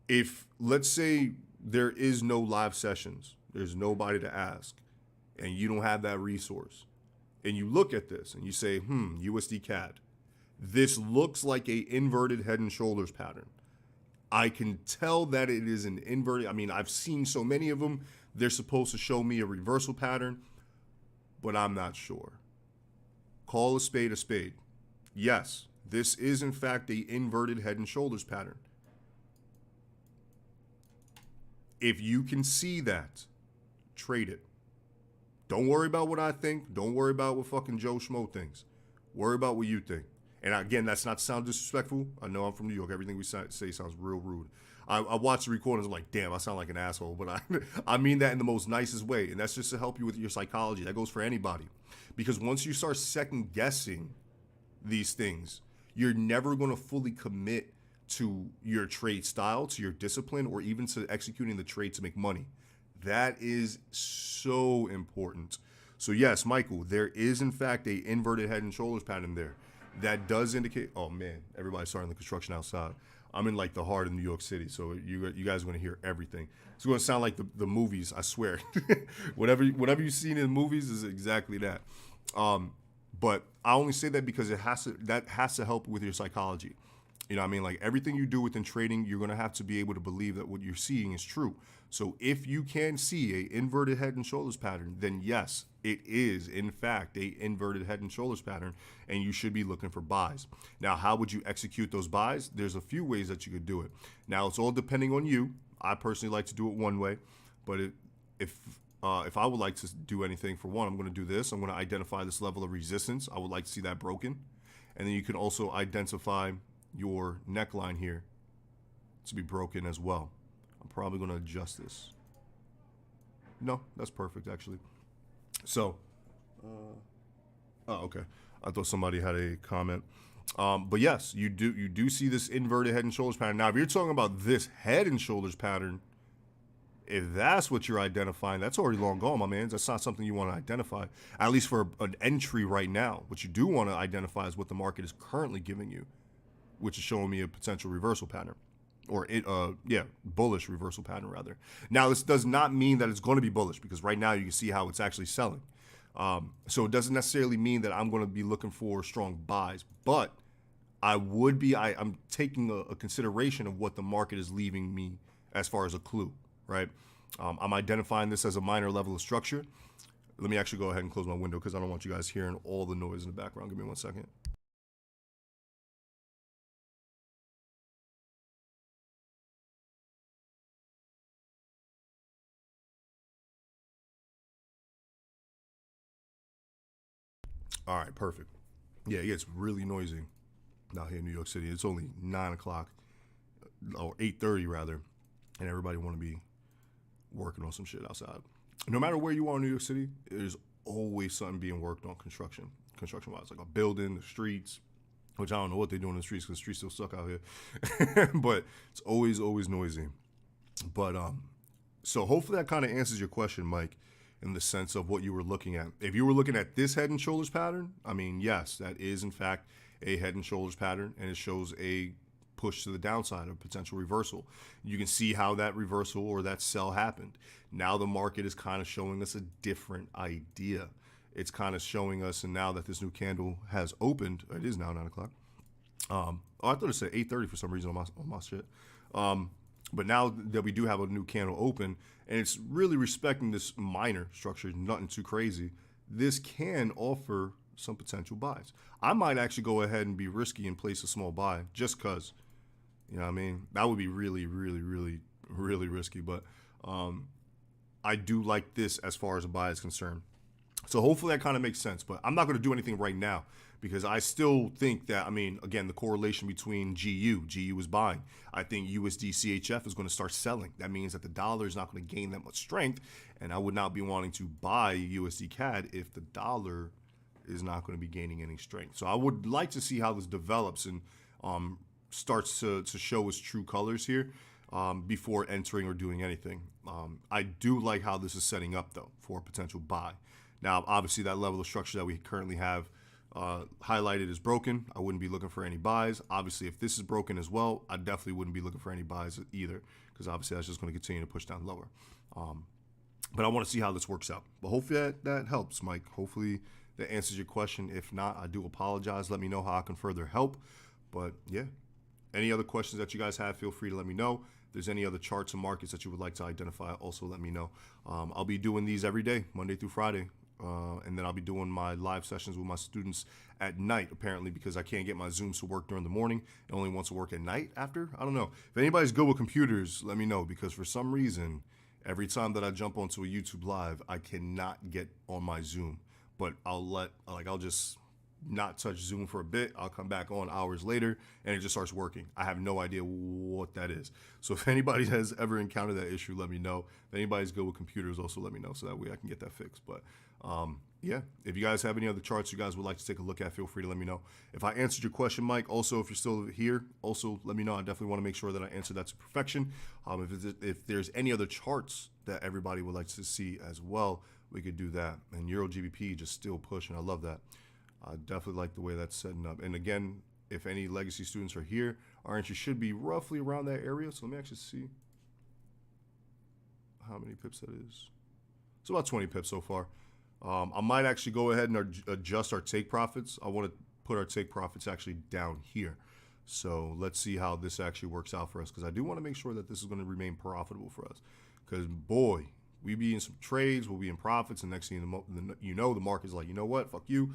Speaker 4: if, let's say there is no live sessions, there's nobody to ask, and you don't have that resource, and you look at this and you say, USD CAD, this looks like a inverted head and shoulders pattern. I can tell that it is an inverted. I mean, I've seen so many of them. They're supposed to show me a reversal pattern, but I'm not sure. Call a spade a spade. Yes, this is in fact a inverted head and shoulders pattern. If you can see that, trade it. Don't worry about what I think. Don't worry about what fucking Joe Schmo thinks. Worry about what you think. And again, that's not to sound disrespectful. I know I'm from New York. Everything we say sounds real rude. I watch the recordings. I'm like, damn, I sound like an asshole. But I mean that in the most nicest way. And that's just to help you with your psychology. That goes for anybody. Because once you start second guessing these things, you're never going to fully commit to your trade style, to your discipline, or even to executing the trade to make money. That is so important. So yes, Michael, there is in fact a inverted head and shoulders pattern there. That does indicate, oh man, everybody's starting the construction outside. I'm in like the heart of New York City, so you guys are going to hear everything. It's going to sound like the movies, I swear. whatever you've seen in the movies is exactly that. But I only say that because that has to help with your psychology. You know what I mean? Like everything you do within trading, you're going to have to be able to believe that what you're seeing is true. So if you can see a inverted head and shoulders pattern, then yes, it is in fact a inverted head and shoulders pattern, and you should be looking for buys. Now, how would you execute those buys? There's a few ways that you could do it. Now, it's all depending on you. I personally like to do it one way, but if I would like to do anything, for one, I'm going to do this. I'm going to identify this level of resistance. I would like to see that broken. And then you can also identify your neckline here to be broken as well. I'm probably going to adjust this. No, that's perfect, actually. So, oh, okay. I thought somebody had a comment. But yes, you do see this inverted head and shoulders pattern. Now, if you're talking about this head and shoulders pattern, if that's what you're identifying, that's already long gone, my man. That's not something you want to identify, at least for an entry right now. What you do want to identify is what the market is currently giving you, which is showing me a potential reversal pattern, or bullish reversal pattern rather. Now, this does not mean that it's going to be bullish, because right now you can see how it's actually selling. So it doesn't necessarily mean that I'm going to be looking for strong buys, but I'm taking a consideration of what the market is leaving me as far as a clue, right? I'm identifying this as a minor level of structure. Let me actually go ahead and close my window because I don't want you guys hearing all the noise in the background. Give me 1 second. All right, perfect. Yeah, it gets really noisy out here in New York City. It's only 9 o'clock, or 8:30 rather, and everybody want to be working on some shit outside. No matter where you are in New York City, there's always something being worked on construction-wise, like a building, the streets, which I don't know what they're doing in the streets because the streets still suck out here. But it's always noisy. But so hopefully that kind of answers your question, Mike, in the sense of what you were looking at. If you were looking at this head and shoulders pattern, I mean, yes, that is in fact a head and shoulders pattern, and it shows a push to the downside, a potential reversal. You can see how that reversal or that sell happened. Now the market is kind of showing us a different idea. It's kind of showing us, and now that this new candle has opened, it is now 9 o'clock. I thought it said 8:30 for some reason on my shit. But now that we do have a new candle open, and it's really respecting this minor structure, nothing too crazy, this can offer some potential buys. I might actually go ahead and be risky and place a small buy just because, you know what I mean? That would be really, really, really, really risky. But I do like this as far as a buy is concerned. So hopefully that kind of makes sense. But I'm not going to do anything right now because I still think that, I mean, again, the correlation between GU is buying. I think USD CHF is going to start selling. That means that the dollar is not going to gain that much strength. And I would not be wanting to buy USD CAD if the dollar is not going to be gaining any strength. So I would like to see how this develops and starts to show its true colors here before entering or doing anything. I do like how this is setting up, though, for a potential buy. Now, obviously, that level of structure that we currently have highlighted is broken. I wouldn't be looking for any buys. Obviously, if this is broken as well, I definitely wouldn't be looking for any buys either, because obviously that's just going to continue to push down lower. But I want to see how this works out. But hopefully that helps, Mike. Hopefully that answers your question. If not, I do apologize. Let me know how I can further help. But yeah, any other questions that you guys have, feel free to let me know. If there's any other charts and markets that you would like to identify, also let me know. I'll be doing these every day, Monday through Friday. And then I'll be doing my live sessions with my students at night, apparently, because I can't get my Zooms to work during the morning. It only wants to work at night after. I don't know. If anybody's good with computers, let me know, because for some reason, every time that I jump onto a YouTube live, I cannot get on my Zoom. But I'll just not touch Zoom for a bit. I'll come back on hours later and it just starts working. I have no idea what that is. So if anybody has ever encountered that issue, let me know. If anybody's good with computers, also let me know so that way I can get that fixed. But yeah, if you guys have any other charts you guys would like to take a look at, feel free to let me know. If I answered your question, Mike, also, if you're still here, also let me know. I definitely want to make sure that I answer that to perfection. If there's any other charts that everybody would like to see as well, we could do that. And Euro GBP just still pushing. I love that. I definitely like the way that's setting up. And again, if any legacy students are here, our entry should be roughly around that area. So let me actually see how many pips that is. It's about 20 pips so far. I might actually go ahead and adjust our take profits. I want to put our take profits actually down here. So let's see how this actually works out for us, because I do want to make sure that this is going to remain profitable for us. Because, boy, we be in some trades, we'll be in profits, and next thing the market's like, you know what, fuck you.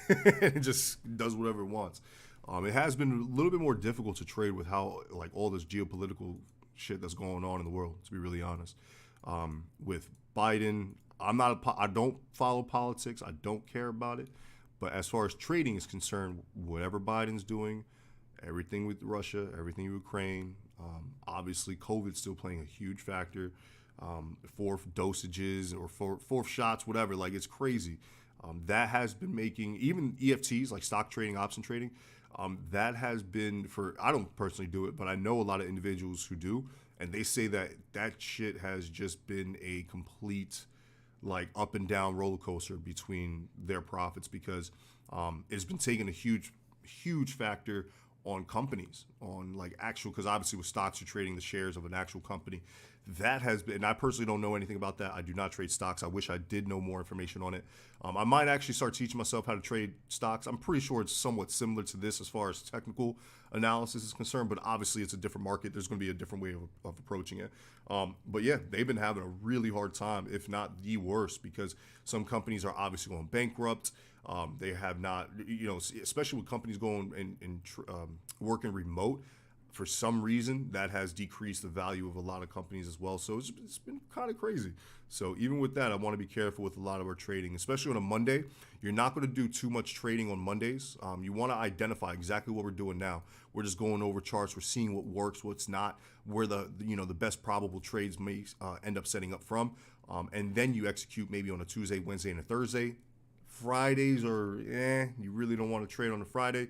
Speaker 4: And it just does whatever it wants. It has been a little bit more difficult to trade with how, like, all this geopolitical shit that's going on in the world, to be really honest. With Biden, I don't follow politics. I don't care about it. But as far as trading is concerned, whatever Biden's doing, everything with Russia, everything with Ukraine, obviously COVID's still playing a huge factor. Fourth dosages or fourth shots, whatever, like it's crazy. That has been making even EFTs, like stock trading, option trading, that has been I don't personally do it, but I know a lot of individuals who do, and they say that shit has just been a complete like up and down roller coaster between their profits, because it's been taking a huge factor on companies, on like actual, because obviously with stocks you're trading the shares of an actual company. That has been, and I personally don't know anything about that. I do not trade stocks. I wish I did know more information on it. I might actually start teaching myself how to trade stocks. I'm pretty sure it's somewhat similar to this as far as technical analysis is concerned, but obviously it's a different market. There's going to be a different way of approaching it. But yeah, they've been having a really hard time, if not the worst, because some companies are obviously going bankrupt. They have not, especially with companies going and working remote. For some reason, that has decreased the value of a lot of companies as well. So it's been kind of crazy. So even with that, I want to be careful with a lot of our trading, especially on a Monday. You're not going to do too much trading on Mondays. You want to identify exactly what we're doing now. We're just going over charts. We're seeing what works, what's not, where the best probable trades may end up setting up from. And then you execute maybe on a Tuesday, Wednesday, and a Thursday. Fridays are, you really don't want to trade on a Friday.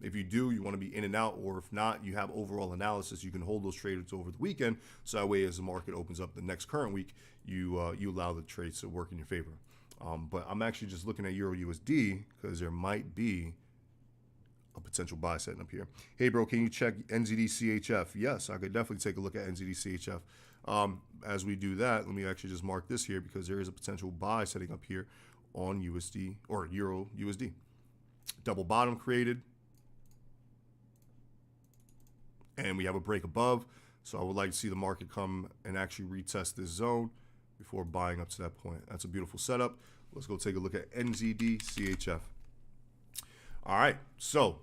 Speaker 4: If you do, you want to be in and out, or if not, you have overall analysis. You can hold those trades over the weekend, so that way as the market opens up the next current week, you allow the trades to work in your favor. But I'm actually just looking at Euro USD because there might be a potential buy setting up here. Hey, bro, can you check NZD CHF? Yes, I could definitely take a look at NZD CHF. As we do that, let me actually just mark this here because there is a potential buy setting up here on USD or Euro USD. Double bottom created, and we have a break above. So I would like to see the market come and actually retest this zone before buying up to that point. That's a beautiful setup. Let's go take a look at NZD CHF. All right, so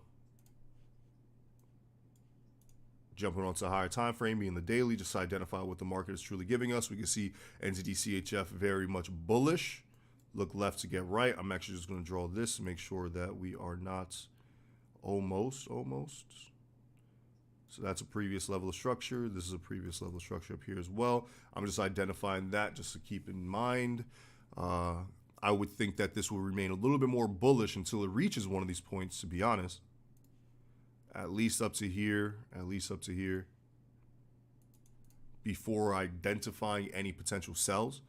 Speaker 4: jumping onto a higher time frame, being the daily, just to identify what the market is truly giving us. We can see NZD CHF very much bullish. Look left to get right. I'm actually just going to draw this to make sure that we are not almost. So that's a previous level of structure. This is a previous level of structure up here as well. I'm just identifying that just to keep in mind. I would think that this will remain a little bit more bullish until it reaches one of these points, to be honest. At least up to here, before identifying any potential sells.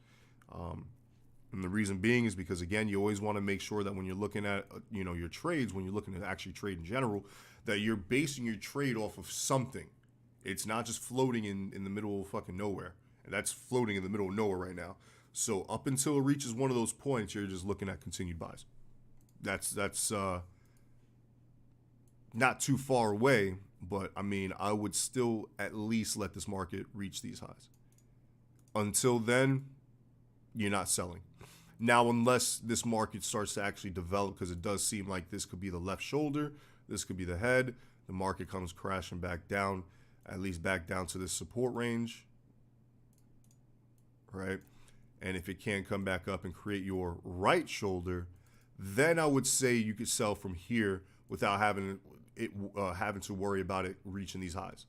Speaker 4: And the reason being is because, again, you always want to make sure that when you're looking at, your trades, when you're looking to actually trade in general, that you're basing your trade off of something. It's not just floating in the middle of fucking nowhere. And that's floating in the middle of nowhere right now. So up until it reaches one of those points, you're just looking at continued buys. That's not too far away, but I mean, I would still at least let this market reach these highs. Until then, you're not selling. Now, unless this market starts to actually develop, because it does seem like this could be the left shoulder, this could be the head, the market comes crashing back down, at least back down to this support range, right? And if it can come back up and create your right shoulder, then I would say you could sell from here without having to worry about it reaching these highs.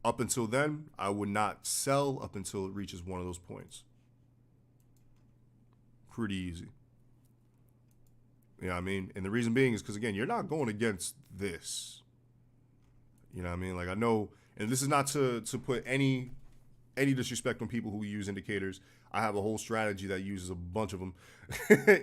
Speaker 4: Up until then, I would not sell up until it reaches one of those points. Pretty easy. You know what I mean? And the reason being is because, again, you're not going against this. You know what I mean? Like, I know, and this is not to put any disrespect on people who use indicators. I have a whole strategy that uses a bunch of them.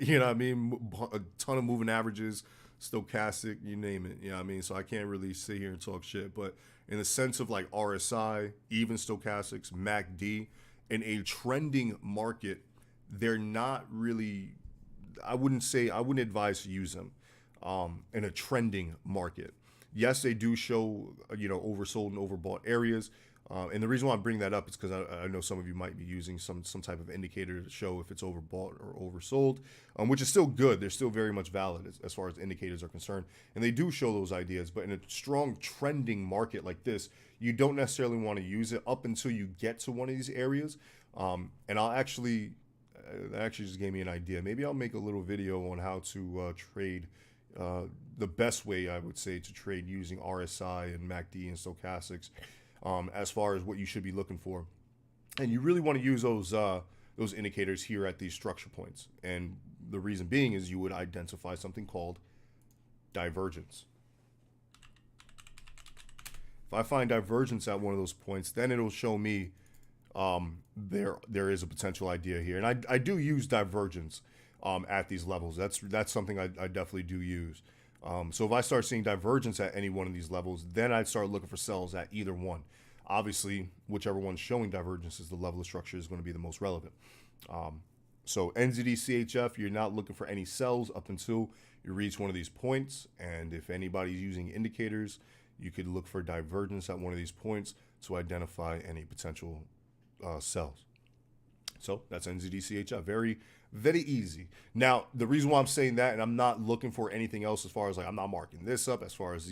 Speaker 4: You know what I mean? A ton of moving averages, stochastic, you name it. You know what I mean? So I can't really sit here and talk shit. But in the sense of like RSI, even stochastics, MACD, in a trending market, they're not really, I wouldn't advise to use them in a trending market. Yes, they do show, oversold and overbought areas. And the reason why I'm bringing that up is because I know some of you might be using some type of indicator to show if it's overbought or oversold, which is still good. They're still very much valid as far as indicators are concerned. And they do show those ideas. But in a strong trending market like this, you don't necessarily want to use it up until you get to one of these areas. And I'll actually, that actually just gave me an idea. Maybe I'll make a little video on how to trade. The best way, I would say, to trade using RSI and MACD and stochastics. As far as what you should be looking for. And you really want to use those indicators here at these structure points. And the reason being is you would identify something called divergence. If I find divergence at one of those points, then it'll show me there is a potential idea here. And I do use divergence at these levels. That's something I definitely do use. So if I start seeing divergence at any one of these levels, then I'd start looking for sells at either one. Obviously, whichever one's showing divergence is the level of structure is going to be the most relevant. So NZD CHF, you're not looking for any sells up until you reach one of these points. And if anybody's using indicators, you could look for divergence at one of these points to identify any potential sells. So that's NZD CHF. Very, very easy. Now, the reason why I'm saying that, and I'm not looking for anything else as far as I'm not marking this up as far as,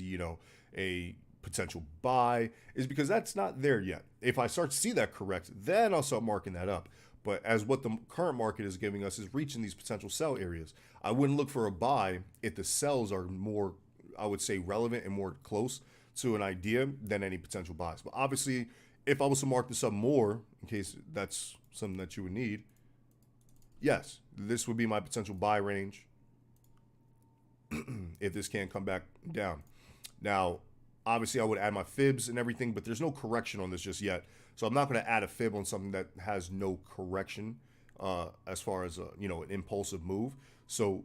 Speaker 4: a potential buy, is because that's not there yet. If I start to see that correct, then I'll start marking that up. But as what the current market is giving us is reaching these potential sell areas. I wouldn't look for a buy if the sells are more, I would say, relevant and more close to an idea than any potential buys. But obviously, if I was to mark this up more, in case that's something that you would need, yes, this would be my potential buy range if this can't come back down. Now, obviously, I would add my fibs and everything, but there's no correction on this just yet. So I'm not going to add a fib on something that has no correction as far as, an impulsive move. So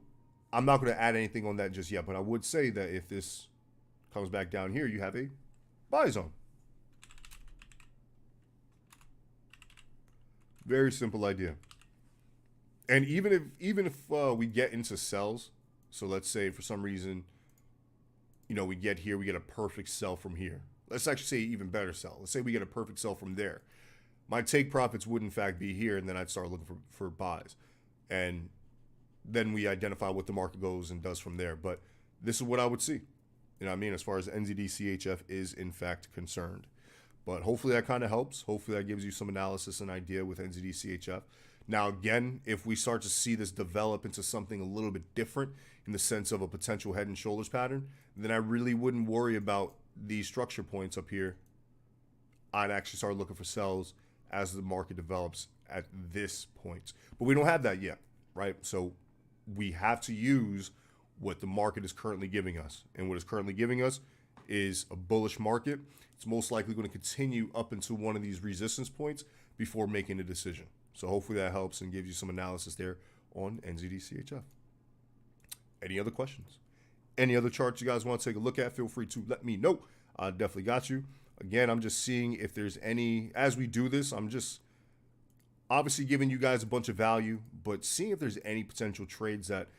Speaker 4: I'm not going to add anything on that just yet. But I would say that if this comes back down here, you have a buy zone. Very simple idea. And even if we get into sells, so let's say for some reason, we get here, we get a perfect sell from here. Let's actually say even better sell. Let's say we get a perfect sell from there. My take profits would in fact be here, and then I'd start looking for buys. And then we identify what the market goes and does from there. But this is what I would see, you know what I mean, as far as NZD CHF is in fact concerned. But hopefully that kind of helps. Hopefully that gives you some analysis and idea with NZD CHF. Now, again, if we start to see this develop into something a little bit different in the sense of a potential head and shoulders pattern, then I really wouldn't worry about these structure points up here. I'd actually start looking for sells as the market develops at this point. But we don't have that yet, right? So we have to use what the market is currently giving us. And what it's currently giving us is a bullish market. It's most likely going to continue up into one of these resistance points before making a decision. So hopefully that helps and gives you some analysis there on NZD CHF. Any other questions? Any other charts you guys want to take a look at? Feel free to let me know. I definitely got you. Again, I'm just seeing if there's any, as we do this, I'm just obviously giving you guys a bunch of value, but seeing if there's any potential trades that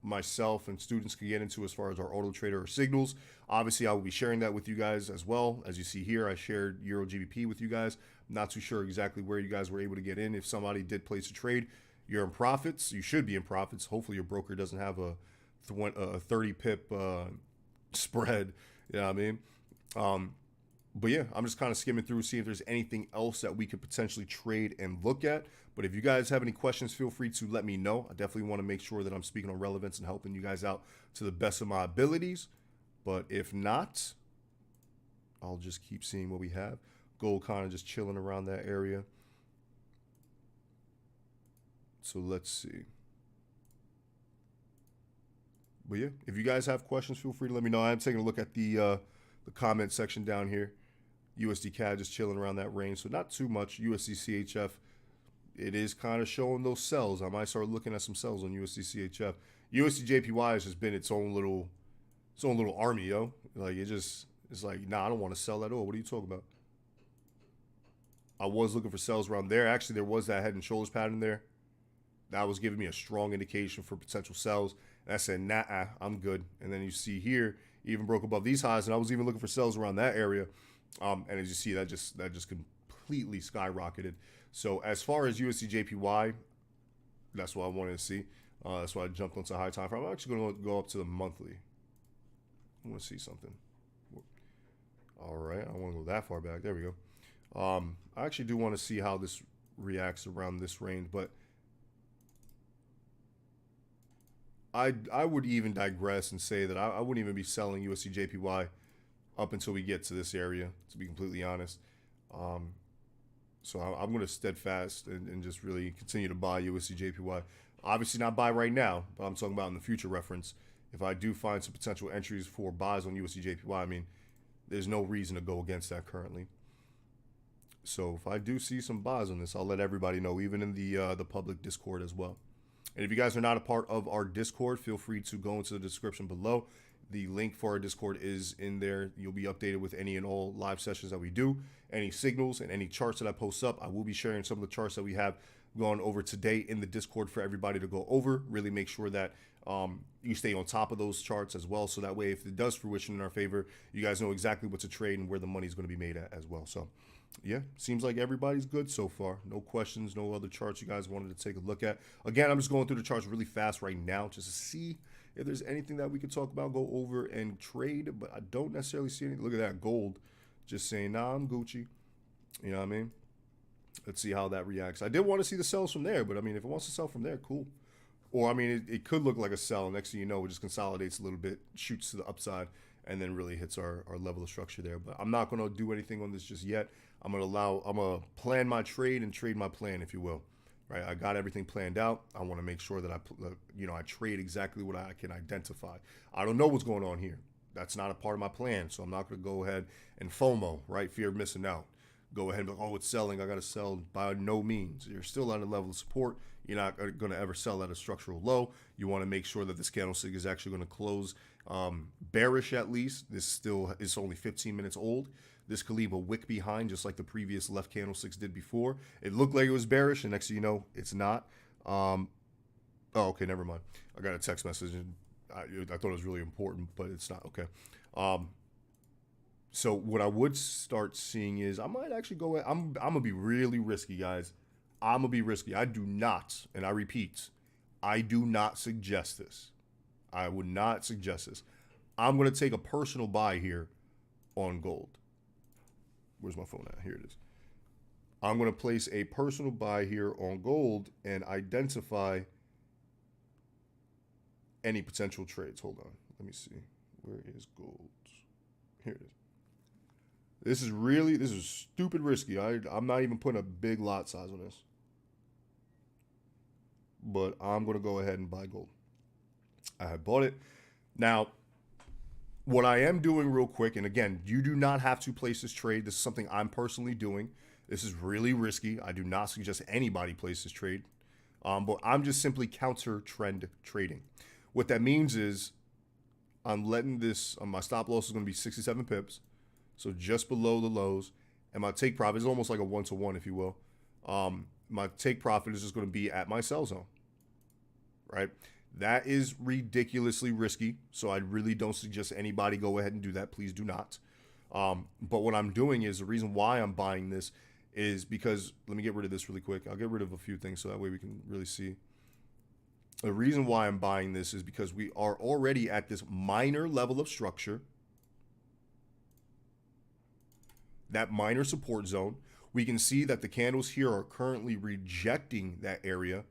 Speaker 4: myself and students can get into as far as our auto trader or signals. Obviously, I will be sharing that with you guys as well. As you see here, I shared Euro GBP with you guys. I'm not too sure exactly where you guys were able to get in. If somebody did place a trade, you're in profits. You should be in profits. Hopefully your broker doesn't have a 30 pip spread. You know what I mean? But yeah, I'm just kind of skimming through, seeing if there's anything else that we could potentially trade and look at. But if you guys have any questions, feel free to let me know. I definitely want to make sure that I'm speaking on relevance and helping you guys out to the best of my abilities. But if not, I'll just keep seeing what we have. Gold kind of just chilling around that area. So let's see. But yeah, if you guys have questions, feel free to let me know. I'm taking a look at the comment section down here. USD CAD just chilling around that range, so not too much. USD CHF, it is kind of showing those sells. I might start looking at some sells on USD CHF. USD JPY has just been its own little army, yo. Like it's like, nah, I don't want to sell at all. What are you talking about? I was looking for sells around there. Actually, there was that head and shoulders pattern there. That was giving me a strong indication for potential sells. And I said, nah, I'm good. And then you see here, even broke above these highs, and I was even looking for sells around that area. And as you see, that just completely skyrocketed. So as far as USD JPY, that's what I wanted to see. That's why I jumped onto high time frame. I'm actually going to go up to the monthly. I want to see something. All right, I don't want to go that far back. There we go. I actually do want to see how this reacts around this range, but I would even digress and say that I wouldn't even be selling USD JPY up until we get to this area, to be completely honest. So I'm going to steadfast and just really continue to buy USD JPY. Obviously not buy right now, but I'm talking about in the future reference. If I do find some potential entries for buys on USD JPY, I mean, there's no reason to go against that currently. So if I do see some buys on this, I'll let everybody know, even in the public Discord as well. And if you guys are not a part of our Discord, feel free to go into the description below. The link for our Discord is in there. You'll be updated with any and all live sessions that we do, any signals and any charts that I post up. I will be sharing some of the charts that we have gone over today in the Discord for everybody to go over. Really make sure that you stay on top of those charts as well. So that way, if it does fruition in our favor, you guys know exactly what to trade and where the money is going to be made at as well. So yeah, seems like everybody's good so far. No questions, no other charts you guys wanted to take a look at. Again, I'm just going through the charts really fast right now just to see if there's anything that we could talk about, go over and trade, but I don't necessarily see anything. Look at that gold, just saying, nah, I'm Gucci. You know what I mean? Let's see how that reacts. I did want to see the sells from there, but I mean, if it wants to sell from there, cool. Or I mean, it could look like a sell. Next thing you know, it just consolidates a little bit, shoots to the upside, and then really hits our level of structure there. But I'm not going to do anything on this just yet. I'm going to plan my trade and trade my plan, if you will. Right? I got everything planned out. I want to make sure that I trade exactly what I can identify. I don't know what's going on here. That's not a part of my plan, so I'm not going to go ahead and FOMO, right? Fear of missing out. Go ahead and be like, oh, it's selling, I got to sell. By no means. You're still at a level of support. You're not going to ever sell at a structural low. You want to make sure that this candlestick is actually going to close bearish at least. This still is only 15 minutes old. This could leave a wick behind, just like the previous left candlesticks did before. It looked like it was bearish, and next thing you know, it's not. Oh, okay, never mind. I got a text message, and I thought it was really important, but it's not. Okay. So what I would start seeing is I might actually go ahead. I'm going to be really risky, guys. I'm going to be risky. I do not, and I repeat, I do not suggest this. I would not suggest this. I'm going to take a personal buy here on gold. Where's my phone at? Here it is. I'm going to place a personal buy here on gold and identify any potential trades. Hold on. Let me see. Where is gold? Here it is. This is stupid risky. I'm not even putting a big lot size on this. But I'm going to go ahead and buy gold. I have bought it. Now, what I am doing real quick, and again, you do not have to place this trade. This is something I'm personally doing. This is really risky. I do not suggest anybody place this trade. But I'm just simply counter trend trading. What that means is I'm letting this, my stop loss is going to be 67 pips. So just below the lows. And my take profit is almost like a 1-to-1, if you will. My take profit is just going to be at my sell zone. Right? That is ridiculously risky. So I really don't suggest anybody go ahead and do that. Please do not. But what I'm doing is the reason why I'm buying this is because, let me get rid of this really quick. I'll get rid of a few things so that way we can really see. The reason why I'm buying this is because we are already at this minor level of structure. That minor support zone. We can see that the candles here are currently rejecting that area.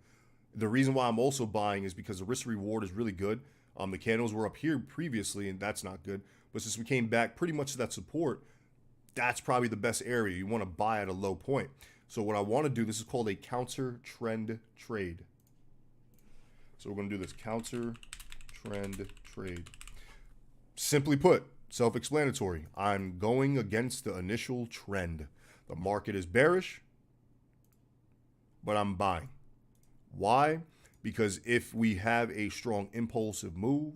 Speaker 4: The reason why I'm also buying is because the risk reward is really good. The candles were up here previously, and that's not good. But since we came back pretty much to that support, that's probably the best area. You want to buy at a low point. So what I want to do, this is called a counter trend trade. So we're going to do this counter trend trade. Simply put, self-explanatory. I'm going against the initial trend. The market is bearish, but I'm buying. Why? Because if we have a strong impulsive move,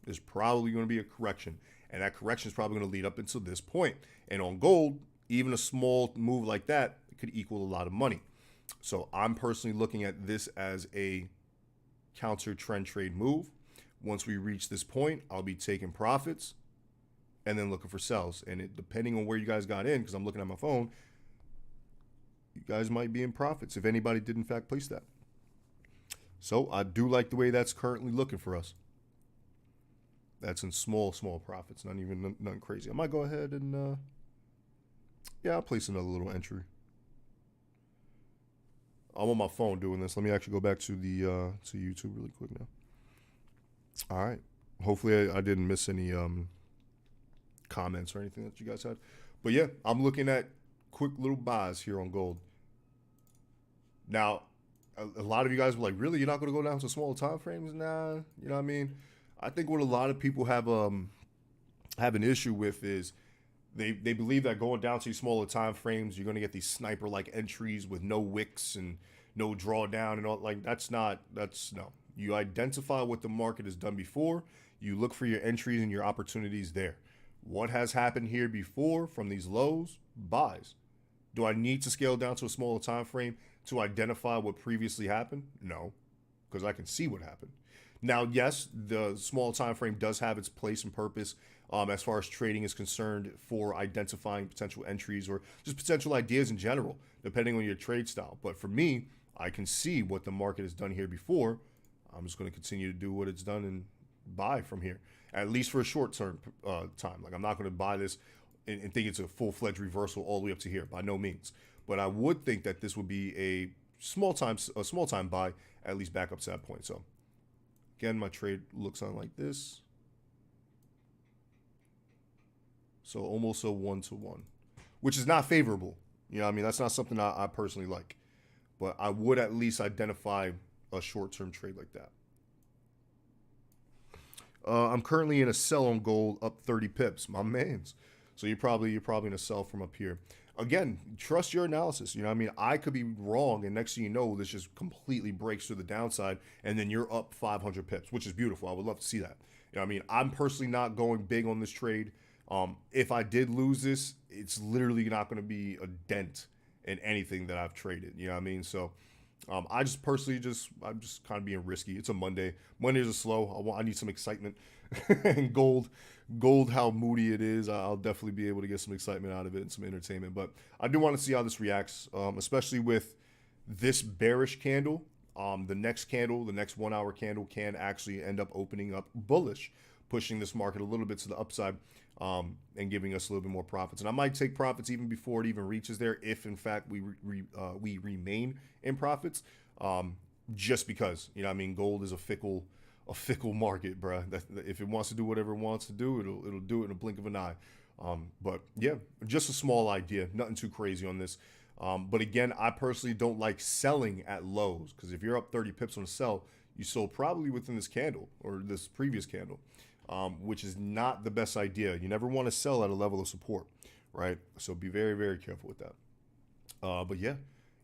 Speaker 4: there's probably going to be a correction. And that correction is probably going to lead up until this point. And on gold, even a small move like that could equal a lot of money. So I'm personally looking at this as a counter trend trade move. Once we reach this point, I'll be taking profits and then looking for sells. And depending on where you guys got in, because I'm looking at my phone, you guys might be in profits if anybody did in fact place that. So I do like the way that's currently looking for us. That's in small profits, not even nothing crazy. I might go ahead and, yeah, I'll place another little entry. I'm on my phone doing this. Let me actually go back to the to YouTube really quick now. All right. Hopefully I didn't miss any comments or anything that you guys had. But yeah, I'm looking at quick little buys here on gold. Now, a lot of you guys were like, really? You're not going to go down to smaller time frames? Nah, you know what I mean? I think what a lot of people have an issue with is they believe that going down to these smaller time frames, you're going to get these sniper-like entries with no wicks and no drawdown and all. Like, no. You identify what the market has done before. You look for your entries and your opportunities there. What has happened here before from these lows? Buys. Do I need to scale down to a smaller time frame to identify what previously happened? No, because I can see what happened. Now, yes, the small time frame does have its place and purpose as far as trading is concerned for identifying potential entries or just potential ideas in general, depending on your trade style. But for me, I can see what the market has done here before. I'm just going to continue to do what it's done and buy from here, at least for a short-term time. Like, I'm not going to buy this and think it's a full-fledged reversal all the way up to here, by no means. But I would think that this would be a small time buy, at least back up to that point. So again, my trade looks on like this. So almost a 1-to-1, which is not favorable. You know what I mean? That's not something I personally like. But I would at least identify a short-term trade like that. I'm currently in a sell on gold, up 30 pips, my mans. So you're probably in a sell from up here. Again, trust your analysis. You know what I mean? I could be wrong, and next thing you know, this just completely breaks to the downside, and then you're up 500 pips, which is beautiful. I would love to see that. You know what I mean? I'm personally not going big on this trade. If I did lose this, it's literally not going to be a dent in anything that I've traded. You know what I mean? So I just personally I'm just kind of being risky. It's a Monday. Mondays are slow. I need some excitement. And gold, how moody it is, I'll definitely be able to get some excitement out of it and some entertainment. But I do want to see how this reacts, especially with this bearish candle. The next 1 hour candle can actually end up opening up bullish, pushing this market a little bit to the upside and giving us a little bit more profits. And I might take profits even before it even reaches there if, in fact, we remain in profits, just because, you know what I mean, gold is a fickle market, bro. If it wants to do whatever it wants to do, it'll do it in a blink of an eye. But yeah, just a small idea, nothing too crazy on this. But again, I personally don't like selling at lows, because if you're up 30 pips on a sell, you sold probably within this candle or this previous candle, which is not the best idea. You never want to sell at a level of support, right? So be very, very careful with that. But yeah,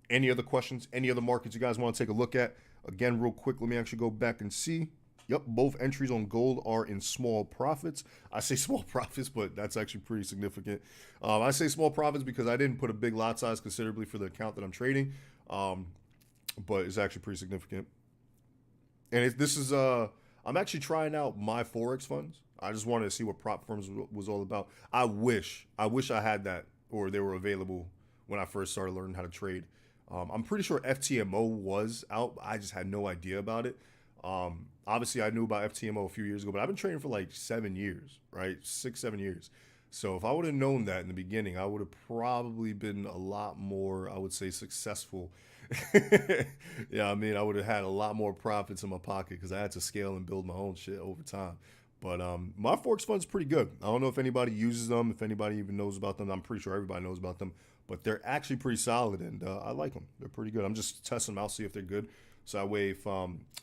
Speaker 4: any other questions, any other markets you guys want to take a look at? Again, real quick, let me actually go back and see. Yep, both entries on gold are in small profits. I say small profits, but that's actually pretty significant. I say small profits because I didn't put a big lot size considerably for the account that I'm trading, but it's actually pretty significant. And this is I'm actually trying out my Forex funds. I just wanted to see what prop firms was all about. I wish I had that, or they were available when I first started learning how to trade. I'm pretty sure FTMO was out. I just had no idea about it. Obviously I knew about FTMO a few years ago, but I've been trading for like 7 years, right? 6-7 years. So if I would have known that in the beginning, I would have probably been a lot more, I would say, successful. Yeah, I mean, I would have had a lot more profits in my pocket because I had to scale and build my own shit over time. But my Forex fund's pretty good. I don't know if anybody uses them, if anybody even knows about them. I'm pretty sure everybody knows about them, but they're actually pretty solid, and I like them. They're pretty good. I'm just testing them out, see if they're good. So that way,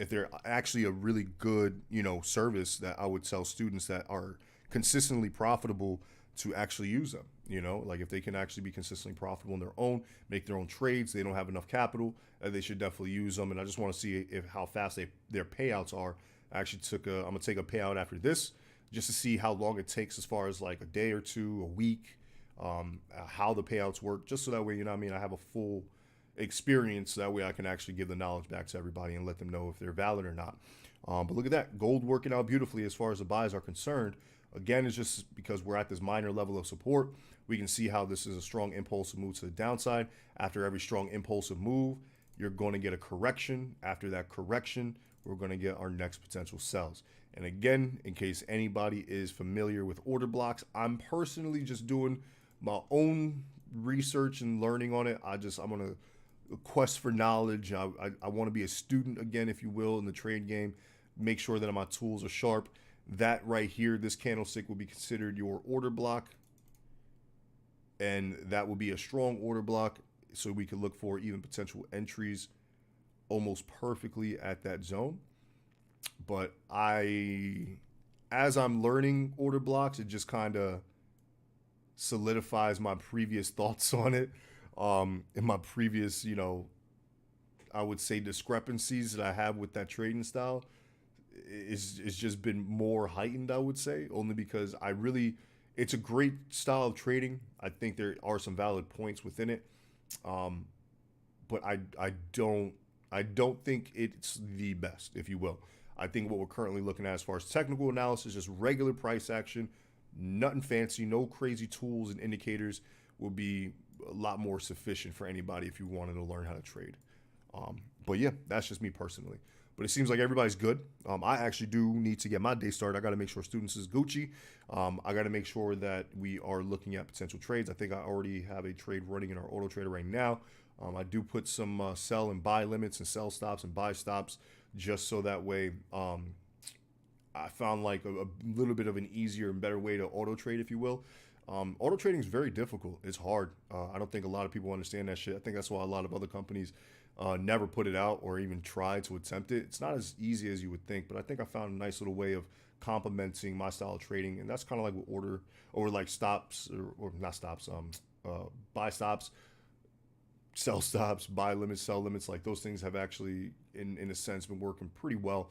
Speaker 4: if they're actually a really good, service, that I would tell students that are consistently profitable to actually use them. Like if they can actually be consistently profitable on their own, make their own trades, they don't have enough capital, they should definitely use them. And I just want to see how fast their payouts are. I actually I'm gonna take a payout after this just to see how long it takes, as far as like a day or two, a week, how the payouts work, just so that way, I have a full experience. That way I can actually give the knowledge back to everybody and let them know if they're valid or not. But look at that. Gold working out beautifully as far as the buys are concerned. Again, it's just because we're at this minor level of support. We can see how this is a strong impulsive move to the downside. After every strong impulsive move, you're going to get a correction. After that correction, we're going to get our next potential sells. And again, in case anybody is familiar with order blocks, I'm personally just doing my own research and learning on it. I'm on a quest for knowledge. I want to be a student again, if you will, in the trade game. Make sure that my tools are sharp. That right here, this candlestick will be considered your order block. And that will be a strong order block. So we can look for even potential entries almost perfectly at that zone. But as I'm learning order blocks, it just kind of solidifies my previous thoughts on it. In my previous, I would say discrepancies that I have with that trading style it's just been more heightened, I would say, only because it's a great style of trading. I think there are some valid points within it. But I don't think it's the best, if you will. I think what we're currently looking at as far as technical analysis, just regular price action, nothing fancy, no crazy tools and indicators, will be a lot more sufficient for anybody if you wanted to learn how to trade. But yeah, that's just me personally. But it seems like everybody's good. I actually do need to get my day started. I got to make sure students is Gucci. I got to make sure that we are looking at potential trades. I think I already have a trade running in our auto trader right now. I do put some sell and buy limits and sell stops and buy stops just so that way I found like a little bit of an easier and better way to auto trade, if you will. Auto trading is very difficult. It's hard. I don't think a lot of people understand that shit. I think that's why a lot of other companies never put it out or even try to attempt it. It's not as easy as you would think, but I think I found a nice little way of complementing my style of trading. And that's kind of like with order or like stops or not stops, buy stops, sell stops, buy limits, sell limits. Like those things have actually, in a sense, been working pretty well.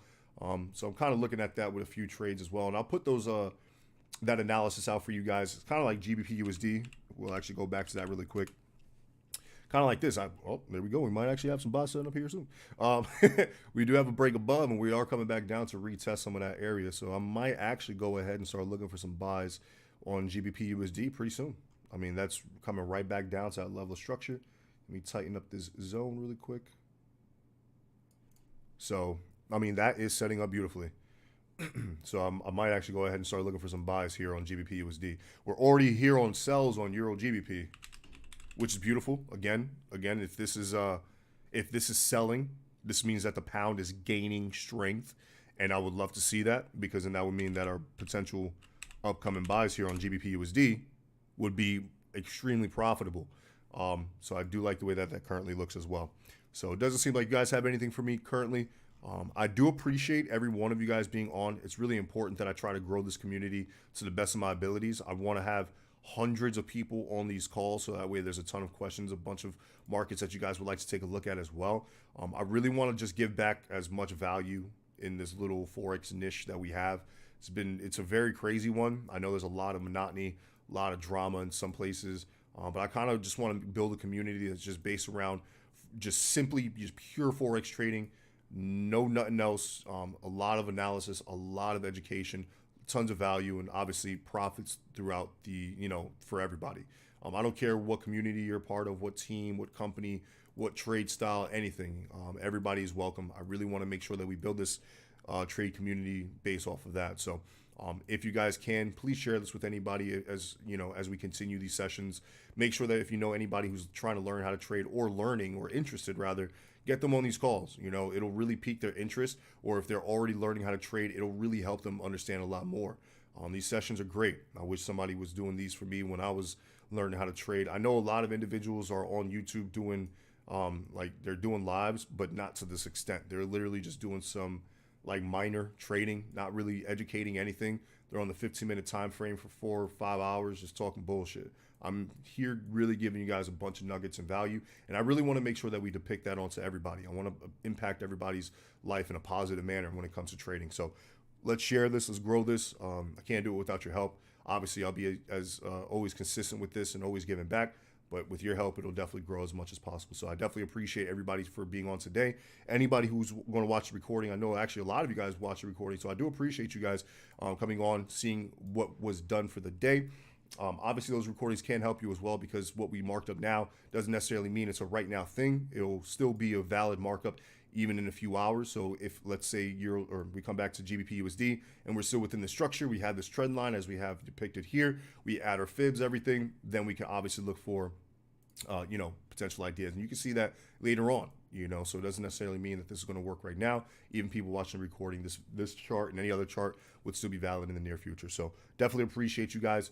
Speaker 4: So I'm kind of looking at that with a few trades as well. And I'll put those that analysis out for you guys. It's kind of like GBP USD. We'll actually go back to that really quick. Kind of like this. There we go. We might actually have some buys setting up here soon. We do have a break above, and we are coming back down to retest some of that area. So I might actually go ahead and start looking for some buys on GBP USD pretty soon. I mean, that's coming right back down to that level of structure. Let me tighten up this zone really quick. So, I mean, that is setting up beautifully. So I might actually go ahead and start looking for some buys here on GBP USD. We're already here on sells on Euro GBP, which is beautiful. Again, if this is selling, this means that the pound is gaining strength, and I would love to see that, because then that would mean that our potential upcoming buys here on GBP USD would be extremely profitable. So I do like the way that currently looks as well. So it doesn't seem like you guys have anything for me currently. I do appreciate every one of you guys being on. It's really important that I try to grow this community to the best of my abilities. I want to have hundreds of people on these calls, so that way there's a ton of questions, a bunch of markets that you guys would like to take a look at as well. I really want to just give back as much value in this little Forex niche that we have. It's a very crazy one. I know there's a lot of monotony, a lot of drama in some places, but I kind of just want to build a community that's just based around just pure Forex trading. No, nothing else. A lot of analysis, a lot of education, tons of value, and obviously profits throughout for everybody. I don't care what community you're a part of, what team, what company, what trade style, anything. Everybody is welcome. I really want to make sure that we build this trade community based off of that. So if you guys can, please share this with anybody as we continue these sessions. Make sure that if you know anybody who's trying to learn how to trade or learning or interested rather, get them on these calls. It'll really pique their interest, or if they're already learning how to trade, it'll really help them understand a lot more. These sessions are great. I wish somebody was doing these for me when I was learning how to trade. I know a lot of individuals are on YouTube doing they're doing lives, but not to this extent. They're literally just doing some minor trading, not really educating anything. They're on the 15-minute time frame for 4 or 5 hours just talking bullshit. I'm here really giving you guys a bunch of nuggets and value, and I really want to make sure that we depict that onto everybody. I want to impact everybody's life in a positive manner when it comes to trading. So let's share this. Let's grow this. I can't do it without your help. Obviously, I'll be as always consistent with this and always giving back. but with your help, it'll definitely grow as much as possible. So I definitely appreciate everybody for being on today. Anybody who's going to watch the recording, I know actually a lot of you guys watch the recording, so I do appreciate you guys coming on, seeing what was done for the day. Obviously, those recordings can help you as well, because what we marked up now doesn't necessarily mean it's a right now thing. It'll still be a valid markup even in a few hours. So if, let's say, we come back to GBP USD and we're still within the structure, we have this trend line as we have depicted here, we add our fibs, everything, then we can obviously look for potential ideas. And you can see that later on, so it doesn't necessarily mean that this is going to work right now. Even people watching the recording, this chart and any other chart would still be valid in the near future. So definitely appreciate you guys.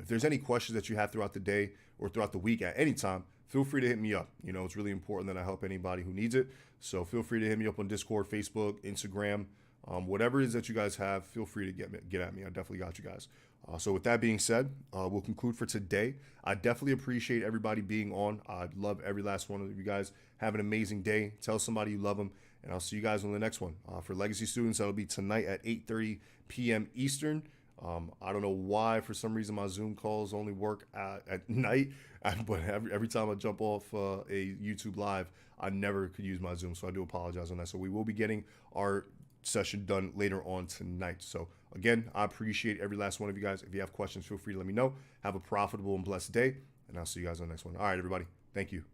Speaker 4: If there's any questions that you have throughout the day or throughout the week at any time, feel free to hit me up. It's really important that I help anybody who needs it. So feel free to hit me up on Discord, Facebook, Instagram, whatever it is that you guys have, feel free to get at me. I definitely got you guys. So with that being said, we'll conclude for today. I definitely appreciate everybody being on. I love every last one of you guys. Have an amazing day. Tell somebody you love them. And I'll see you guys on the next one. For Legacy students, that'll be tonight at 8:30 p.m. Eastern. I don't know why, for some reason, my Zoom calls only work at night. But every time I jump off a YouTube live, I never could use my Zoom. So I do apologize on that. So we will be getting our session done later on tonight. So again, I appreciate every last one of you guys. If you have questions, feel free to let me know. Have a profitable and blessed day, and I'll see you guys on the next one. All right, everybody. Thank you.